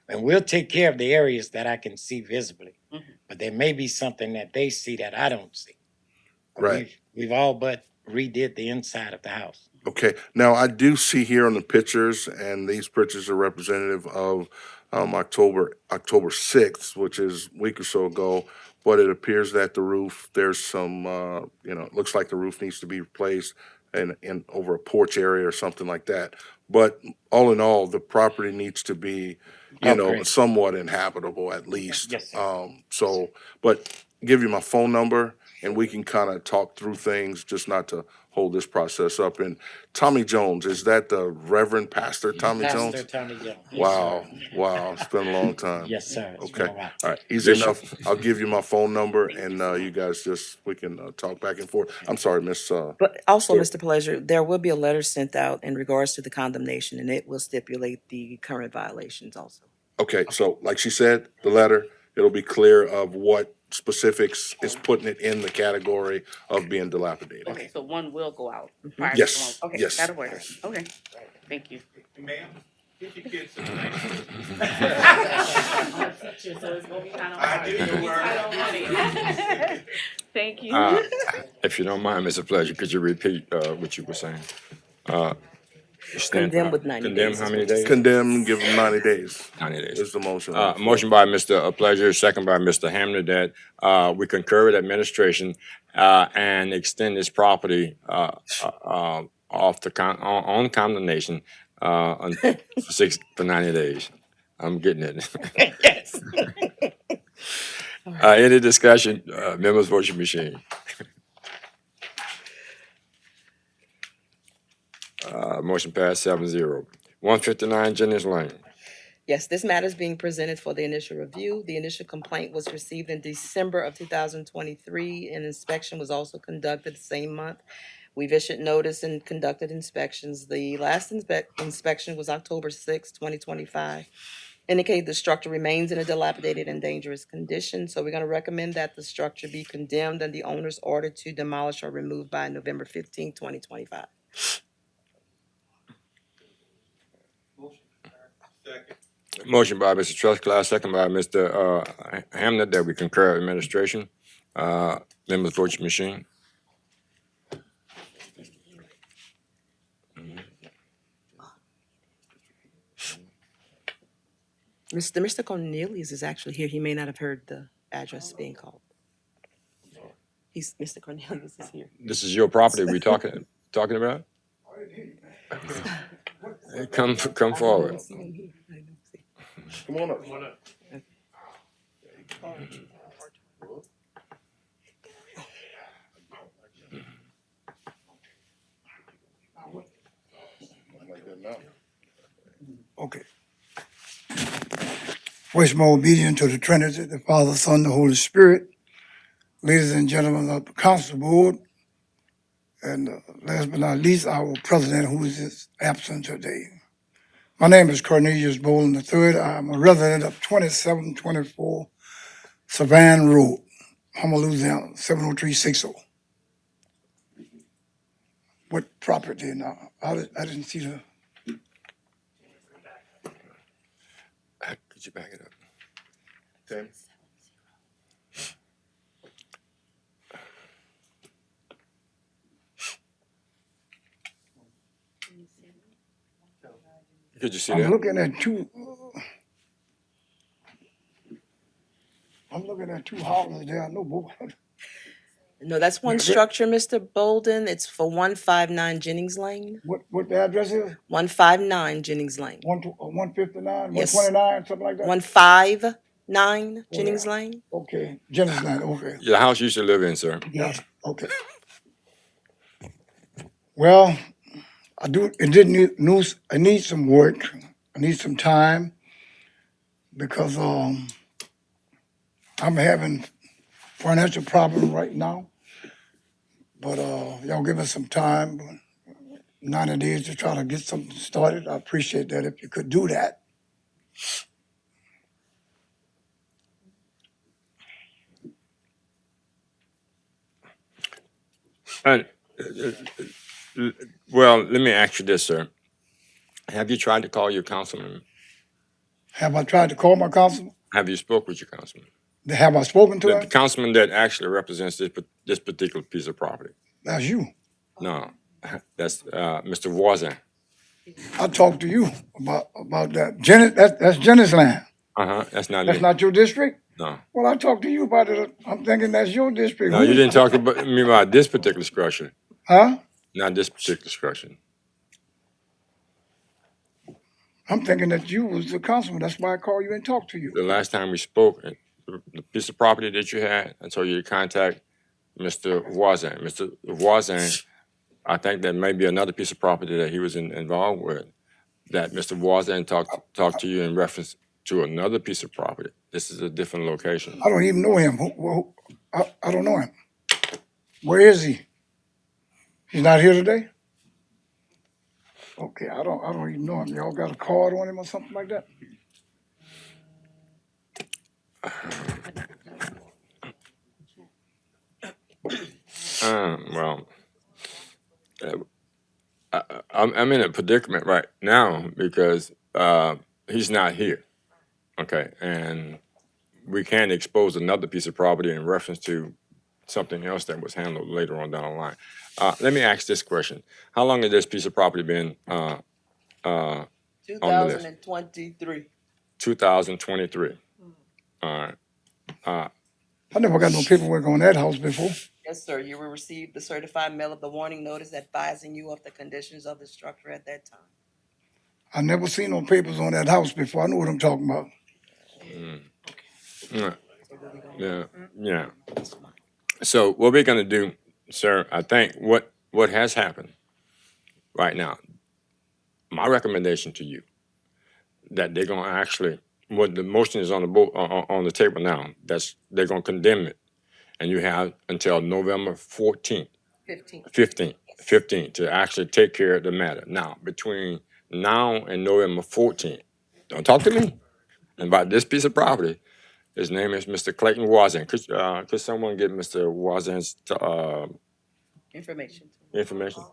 and we'll take care of the areas that I can see visibly. Mhm. But there may be something that they see that I don't see. But Right. we've all but redid the inside of the house. Okay, now I do see here on the pictures, and these pictures are representative of October 6th, which is a week or so ago. But it appears that the roof, there's some, it looks like the roof needs to be replaced in over a porch area or something like that. But all in all, the property needs to be, Upgrade. somewhat inhabitable at least. Yes, sir. But give you my phone number, and we can kind of talk through things, just not to hold this process up. And Tommy Jones, is that the Reverend Pastor Tommy Pastor Jones? Tommy Jones. Yes, Wow, sir. wow, it's been a long time. Yes, sir. It's been Okay, a while. all right, easy Bishop. enough. I'll give you my phone number, and you guys we can talk back and forth. I'm sorry, Miss. But also, Sure. Mr. Pleasure, there will be a letter sent out in regards to the condemnation, and it will stipulate the current violations also. Okay, so like she said, the letter, it'll be clear of what specifics is putting it in the category of being dilapidated. Okay, so one will go out prior to Yes, the one. Okay, yes. that'll work. Okay, thank you. Ma'am, get your kids some nice. I'm a teacher, so it's gonna be kind of I hard. do It's the gonna be work. tight on money. Thank you. If you don't mind, Mr. Pleasure, could you repeat what you were saying? You stand Condemn for- with 90 Condemn days how is many what you days? said. Condemn, give them 90 days. 90 days. Is the motion. Motion by Mr. Pleasure, second by Mr. Hamner, that we concur with administration and extend this property off on condemnation for 90 days. I'm getting it. Yes. Any discussion? Members, vote your machine. Motion passed 7-0. 159 Jennings Lane. Yes, this matter is being presented for the initial review. The initial complaint was received in December of 2023. An inspection was also conducted the same month. We've issued notice and conducted inspections. The last inspection was October 6, 2025. Indicated the structure remains in a dilapidated and dangerous condition. So we're going to recommend that the structure be condemned and the owner's ordered to demolish or remove by November 15, 2025. Second. Motion by Mr. Trustclass, second by Mr. Hamner, that we concur with administration. Members, vote your machine. Mr. Cornelius is actually here. He may not have heard the address being called. Mr. Cornelius is here. This is your property we talking about? Come forward. Come on up. Like that now. Voice more obedient to the Trinity, the Father, Son, the Holy Spirit. Ladies and gentlemen of the council board, and last but not least, our president, who is absent today. My name is Cornelius Bolin III. I'm a resident of 2724 Savannah Road, Homer, Louisiana, 70360. What property now? I didn't see the, Could you back it up? Okay. Could you see I'm that? looking at two houses there. I know both. No, that's one structure, Mr. Bolden. It's for 159 Jennings Lane. What the address is? 159 Jennings Lane. 159, Yes. 129, something like that? 159 Jennings Lane. Okay, Jennings Lane, okay. The house you used to live in, sir. Yes, okay. Well, I need some work. I need some time because I'm having financial problem right now. But y'all give us some time, 90 days to try to get something started. I appreciate that if you could do that. And, well, let me ask you this, sir. Have you tried to call your councilman? Have I tried to call my councilman? Have you spoke with your councilman? Have I spoken to The him? councilman that actually represents this particular piece of property. That's you. No, that's Mr. Voisin. I talked to you about that. That's Jennings Land. That's not That's me. not your district? No. Well, I talked to you about it. I'm thinking that's your district. No, you didn't talk to me about this particular structure. Huh? Not this particular structure. I'm thinking that you was the councilman. That's why I called you and talked to you. The last time we spoke, the piece of property that you had, I told you to contact Mr. Voisin. Mr. Voisin, I think there may be another piece of property that he was involved with, that Mr. Voisin talked to you in reference to another piece of property. This is a different location. I don't even know him. I don't know him. Where is he? He's not here today? Okay, I don't even know him. Y'all got a card on him or something like that? Well, I'm in a predicament right now because he's not here. Okay, and we can't expose another piece of property in reference to something else that was handled later on down the line. Let me ask this question: how long has this piece of property been on the list? 2023. 2023. All right. I never got no paperwork on that house before. Yes, sir. You will receive the certified mail of the warning notice advising you of the conditions of the structure at that time. I never seen no papers on that house before. I know what I'm talking about. Yeah. So what we're gonna do, sir, I think what has happened right now, my recommendation to you, that they're gonna actually, what the motion is on the on the table now, they're gonna condemn it. And you have until November 14th, 15th to actually take care of the matter. Now, between now and November 14th, don't talk to me about this piece of property. His name is Mr. Clayton Voisin. Could someone get Mr. Voisin's Information.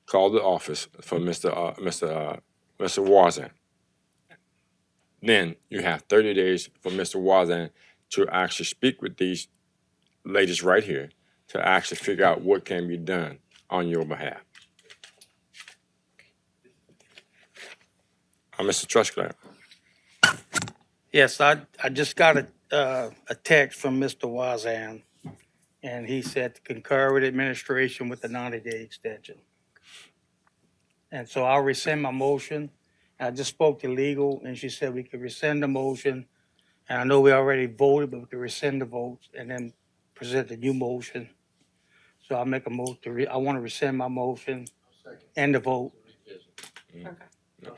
Call the office for Mr. Voisin. Then you have 30 days for Mr. Voisin to actually speak with these ladies right here to actually figure out what can be done on your behalf. Mr. Trushclair. Yes, I just got a text from Mr. Wazan, and he said to concur with administration with the 90-day extension. And so I'll rescind my motion. I just spoke to legal, and she said we could rescind the motion. And I know we already voted, but we could rescind the votes and then present the new motion. So I'll make a motion I want to rescind my motion and the vote.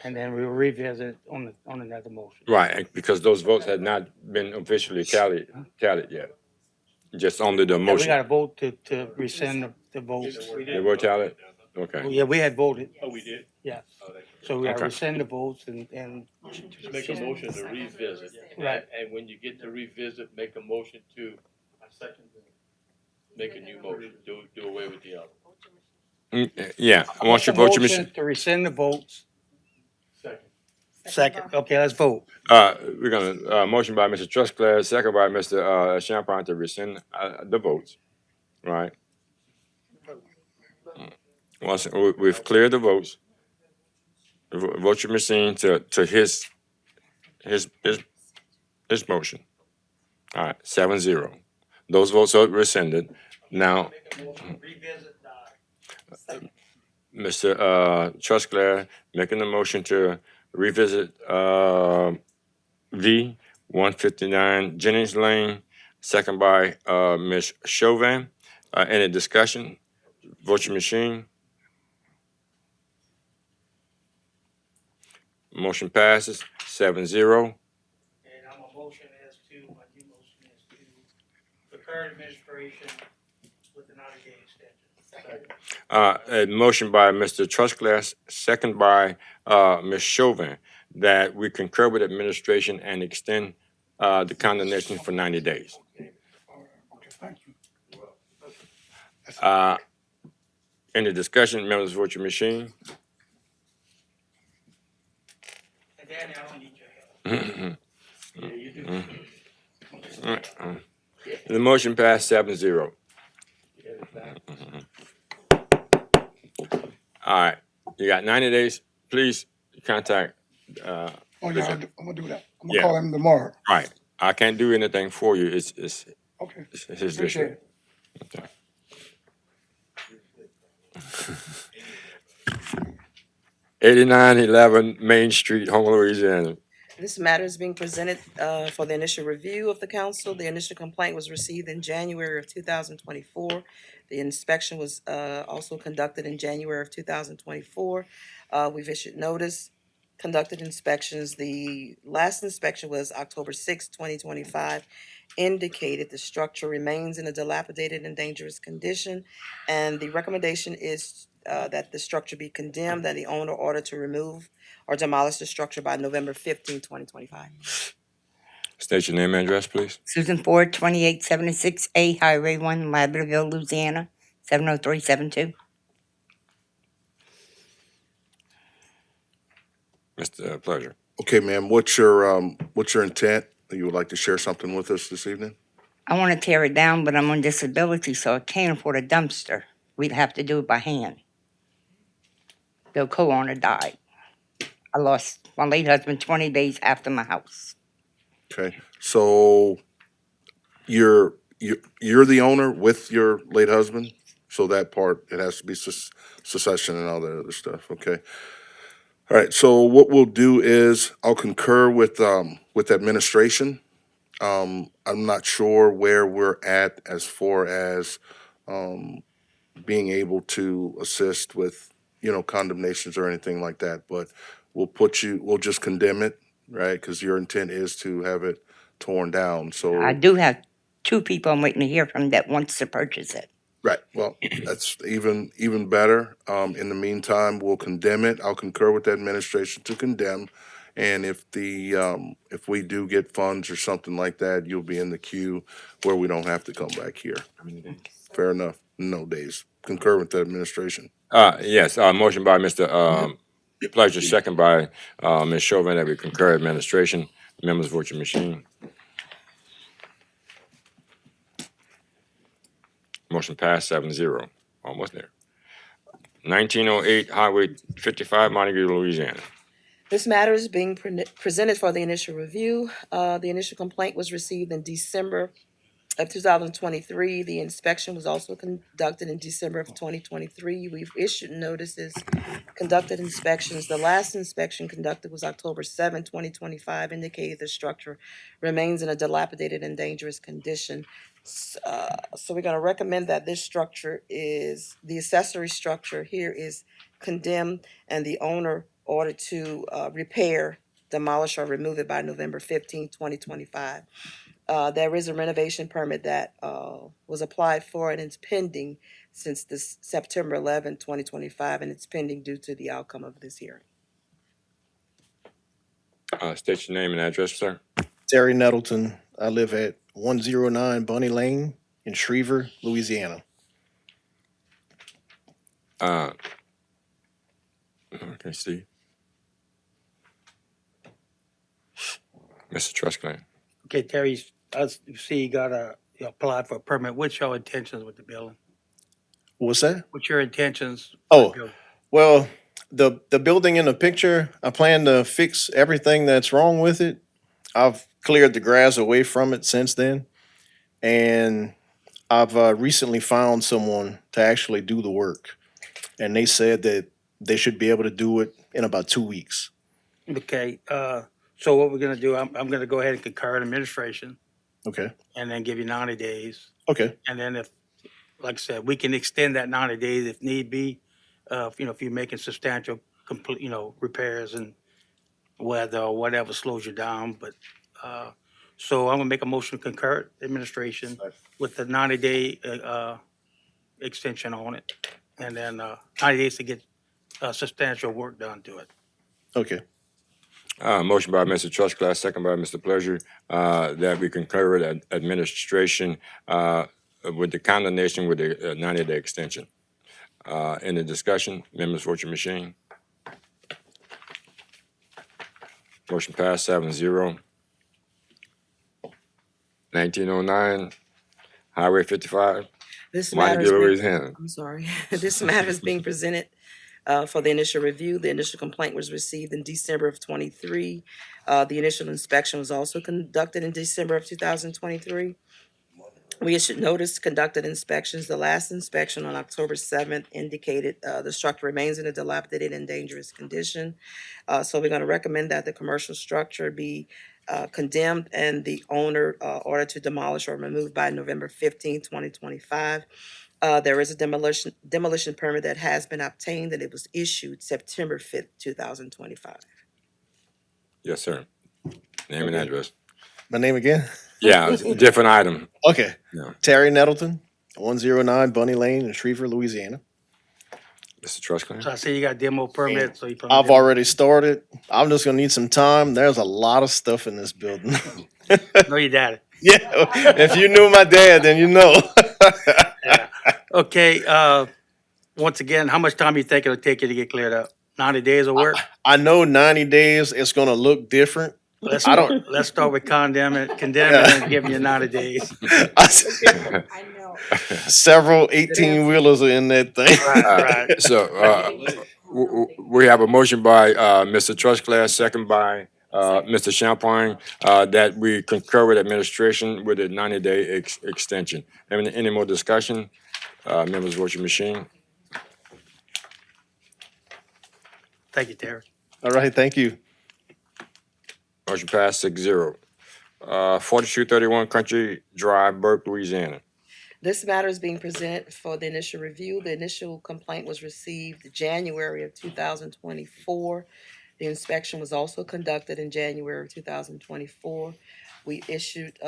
and then we'll revisit on another motion. Right, because those votes had not been officially tallied yet. Just only the Yeah, we motion. got to vote to rescind the votes. They were tallied? Okay. Yeah, we had voted. Oh, we did? Yes. So we got to Okay. rescind the votes and. Just make a motion to revisit. Right. And when you get to revisit, make a motion to make a new motion, do away with the other. Yeah, I want you to vote your machine. To rescind the votes. Second. Okay, let's vote. We're gonna, motion by Mr. Trustclair, second by Mr. Champagne to rescind, the votes, right? Once, we've cleared the votes. Vote your machine to his motion. All right, 7-0. Those votes are rescinded. Now, Mr. Trustclair making the motion to revisit, V 159 Jennings Lane, second by Ms. Chauvin. Any discussion? Vote your machine. Motion passes 7-0. And my motion is my new motion is to the current administration with the 90-day extension. A motion by Mr. Trustclair, second by Ms. Chauvin, that we concur with administration and extend the condemnation for 90 days. Any discussion? Members, vote your machine. And Danny, I don't need your help. Yeah, you do. The motion passed 7-0. All right, you got 90 days. Please contact. Oh, yeah, I'm gonna do that. I'm Yeah. gonna call him tomorrow. Right. I can't do anything for you. It's Okay. it's his Appreciate district. Okay. 8911 Main Street, Houma, Louisiana. This matter is being presented for the initial review of the council. The initial complaint was received in January of 2024. The inspection was also conducted in January of 2024. We've issued notice, conducted inspections. The last inspection was October 6, 2025. Indicated the structure remains in a dilapidated and dangerous condition, and the recommendation is that the structure be condemned, and the owner ordered to remove or demolish the structure by November 15, 2025. State your name and address, please. Susan Ford, 2876A Highway 1, Ladderville, Louisiana, 70372. Mr. Pleasure. Okay, ma'am, what's your intent? You would like to share something with us this evening? I want to tear it down, but I'm on disability, so I can't afford a dumpster. We'd have to do it by hand. The co-owner died. I lost my late husband 20 days after my house. Okay, so you're the owner with your late husband? So that part, it has to be succession and all that other stuff, okay? All right, so what we'll do is I'll concur with administration. I'm not sure where we're at as far as being able to assist with, condemnations or anything like that, but we'll just condemn it, right? Because your intent is to have it torn down, so. I do have 2 people I'm waiting to hear from that wants to purchase it. Right, well, that's even better. In the meantime, we'll condemn it. I'll concur with the administration to condemn. And if if we do get funds or something like that, you'll be in the queue where we don't have to come back here. Fair enough, no days. Concur with the administration. Yes, motion by Mr. Pleasure, second by Ms. Chauvin, that we concur administration. Members, vote your machine. Motion passed 7-0. Almost there. 1908 Highway 55, Montague, Louisiana. This matter is being presented for the initial review. The initial complaint was received in December of 2023. The inspection was also conducted in December of 2023. We've issued notices, conducted inspections. The last inspection conducted was October 7, 2025, indicated the structure remains in a dilapidated and dangerous condition. So we're gonna recommend that this structure the accessory structure here is condemned, and the owner order to repair, demolish, or remove it by November 15, 2025. There is a renovation permit that was applied for and it's pending since this September 11, 2025, and it's pending due to the outcome of this hearing. State your name and address, sir. Terry Nettleton. I live at 109 Bunny Lane in Shreveport, Louisiana. Okay, Steve. Mr. Trustclan. Okay, Terry, you see you applied for a permit. What's your intentions with the building? What's that? What's your intentions? Oh, well, the building in the picture, I plan to fix everything that's wrong with it. I've cleared the grass away from it since then. And I've recently found someone to actually do the work. And they said that they should be able to do it in about 2 weeks. Okay, so what we're gonna do, I'm gonna go ahead and concur in administration Okay. and then give you 90 days. Okay. And then if, like I said, we can extend that 90 days if need be. If you're making substantial complete, repairs and weather or whatever slows you down, but, so I'm gonna make a motion to concur administration with the 90-day, extension on it. And then, 90 days to get, substantial work done to it. Okay. Motion by Mr. Trustclass, second by Mr. Pleasure, that we concur with administration with the condemnation with the 90-day extension. Any discussion? Members, vote your machine. Motion passed 7-0. 1909, Highway 55, This matter is Montague, being- Louisiana. I'm sorry. This matter is being presented for the initial review. The initial complaint was received in December of 23. The initial inspection was also conducted in December of 2023. We issued notice, conducted inspections. The last inspection on October 7th indicated the structure remains in a dilapidated and dangerous condition. So we're going to recommend that the commercial structure be condemned and the owner ordered to demolish or remove by November 15, 2025. There is a demolition permit that has been obtained and it was issued September 5th, 2025. Yes, sir. Name and address. My name again? Yeah, different item. Okay. Yeah. Terry Nettleton, 109 Bunny Lane in Shreveport, Louisiana. Mr. Trustclan. So I see you got demo permits, so you. I've already started. I'm just gonna need some time. There's a lot of stuff in this building. No, you got it. Yeah, if you knew my dad, then you know. Okay, once again, how much time you think it'll take you to get cleared up? 90 days of work? I know 90 days, it's gonna look different. Let's start with condemning and giving you 90 days. Several 18-wheelers are in that thing. Right. So we have a motion by Mr. Trustclass, second by Mr. Champagne, that we concur with administration with a 90-day extension. Any more discussion? Members, vote your machine. Thank you, Terry. All right, thank you. Motion passed 6-0. 4231 Country Drive, Burke, Louisiana. This matter is being presented for the initial review. The initial complaint was received January of 2024. The inspection was also conducted in January of 2024. We issued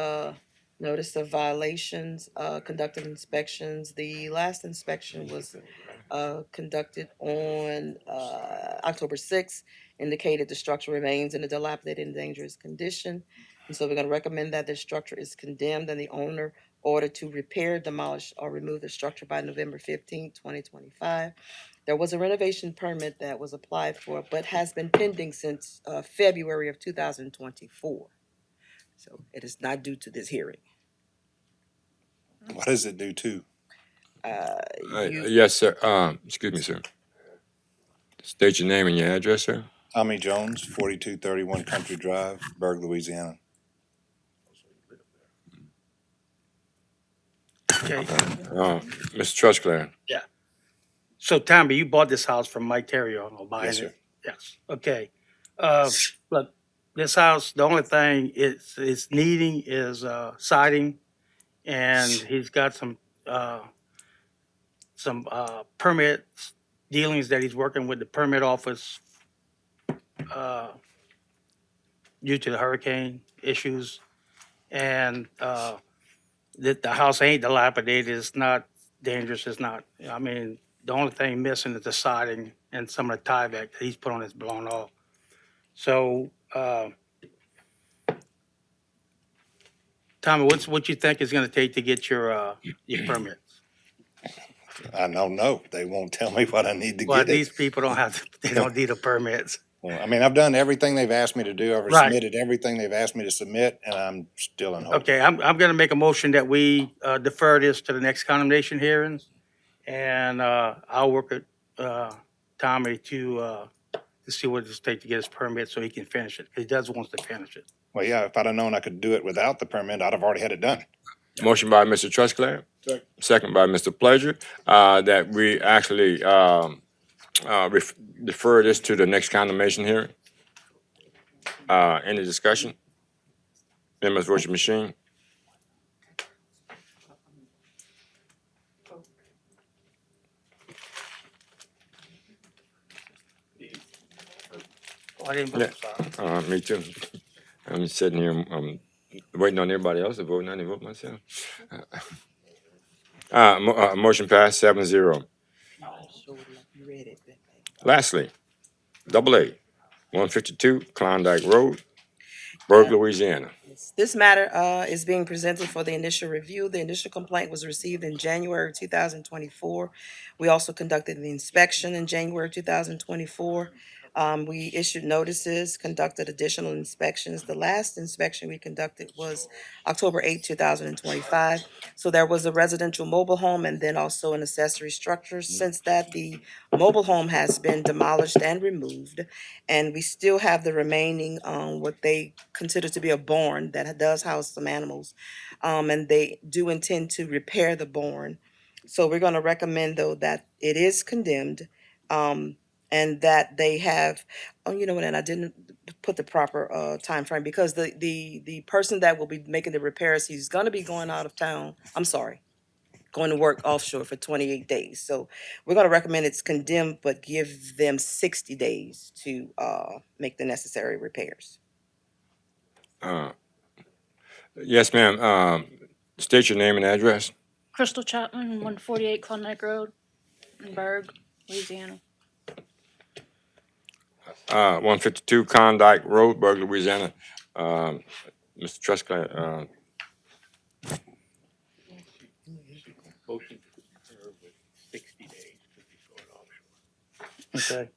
notice of violations, conducted inspections. The last inspection was conducted on October 6th, indicated the structure remains in a dilapidated and dangerous condition. And so we're going to recommend that the structure is condemned and the owner ordered to repair, demolish, or remove the structure by November 15, 2025. There was a renovation permit that was applied for, but has been pending since February of 2024. So it is not due to this hearing. What is it due to? Yes, sir. Excuse me, sir. State your name and your address, sir. Tommy Jones, 4231 Country Drive, Berg, Louisiana. Okay. Mr. Trustclan. Yeah. So Tommy, you bought this house from Mike Terrio, or buying Yes, it? sir. Yes. Okay. Look, this house, the only thing it's needing is siding, and he's got some permit dealings that he's working with the permit office due to the hurricane issues. And the house ain't dilapidated, it's not dangerous, it's not, I mean, the only thing missing is the siding and some of the tie back that he's put on is blown off. So, Tommy, what you think is gonna take to get your permits? I don't know. They won't tell me what I need to Well, get it. these people don't have, they don't need the permits. Well, I mean, I've done everything they've asked me to do. I've Right. submitted everything they've asked me to submit, and I'm still in hope. Okay, I'm gonna make a motion that we defer this to the next condemnation hearings. And I'll work with Tommy to see what it'll take to get his permit so he can finish it, because he does wants to finish it. Well, yeah, if I'd have known I could do it without the permit, I'd have already had it done. Motion by Mr. Trusclair, second by Mr. Pleasure, that we actually defer this to the next condemnation hearing. Any discussion? Members, vote your machine. Oh, I didn't vote, sorry. Me too. I'm sitting here, waiting on everybody else to vote, and I didn't vote myself. Motion passed 7-0. Lastly, AA, 152 Klondike Road, Berg, Louisiana. This matter is being presented for the initial review. The initial complaint was received in January 2024. We also conducted the inspection in January 2024. We issued notices, conducted additional inspections. The last inspection we conducted was October 8, 2025. So there was a residential mobile home and then also an accessory structure. Since that, the mobile home has been demolished and removed. And we still have the remaining, what they consider to be a barn that does house some animals. And they do intend to repair the barn. So we're gonna recommend though that it is condemned, and that they have, oh, you know what, and I didn't put the proper, time frame because the person that will be making the repairs, he's gonna be going out of town. I'm sorry, going to work offshore for 28 days. So we're gonna recommend it's condemned, but give them 60 days to make the necessary repairs. Yes, ma'am. State your name and address. Crystal Chapman, 148 Klondike Road in Berg, Louisiana. 152 Klondike Road, Berg, Louisiana. Mr. Trusclair, Motion to concur with 60 days to be going offshore. Okay.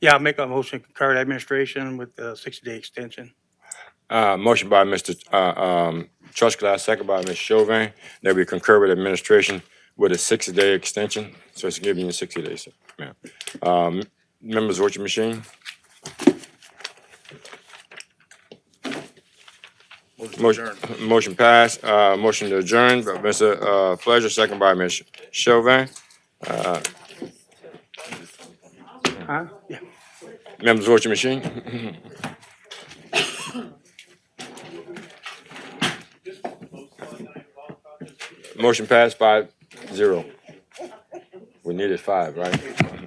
Yeah, I'll make a motion to concur the administration with the 60-day extension. motion by Mr. Trusclair, second by Ms. Chauvin, that we concur with administration with a 60-day extension. So it's giving you 60 days, ma'am. Members, vote your machine. Motion passed. Motion to adjourn by Mr. Pleasure, second by Ms. Chauvin. Huh? Yeah. Members, vote your machine. Motion passed 5-0. We needed 5, right?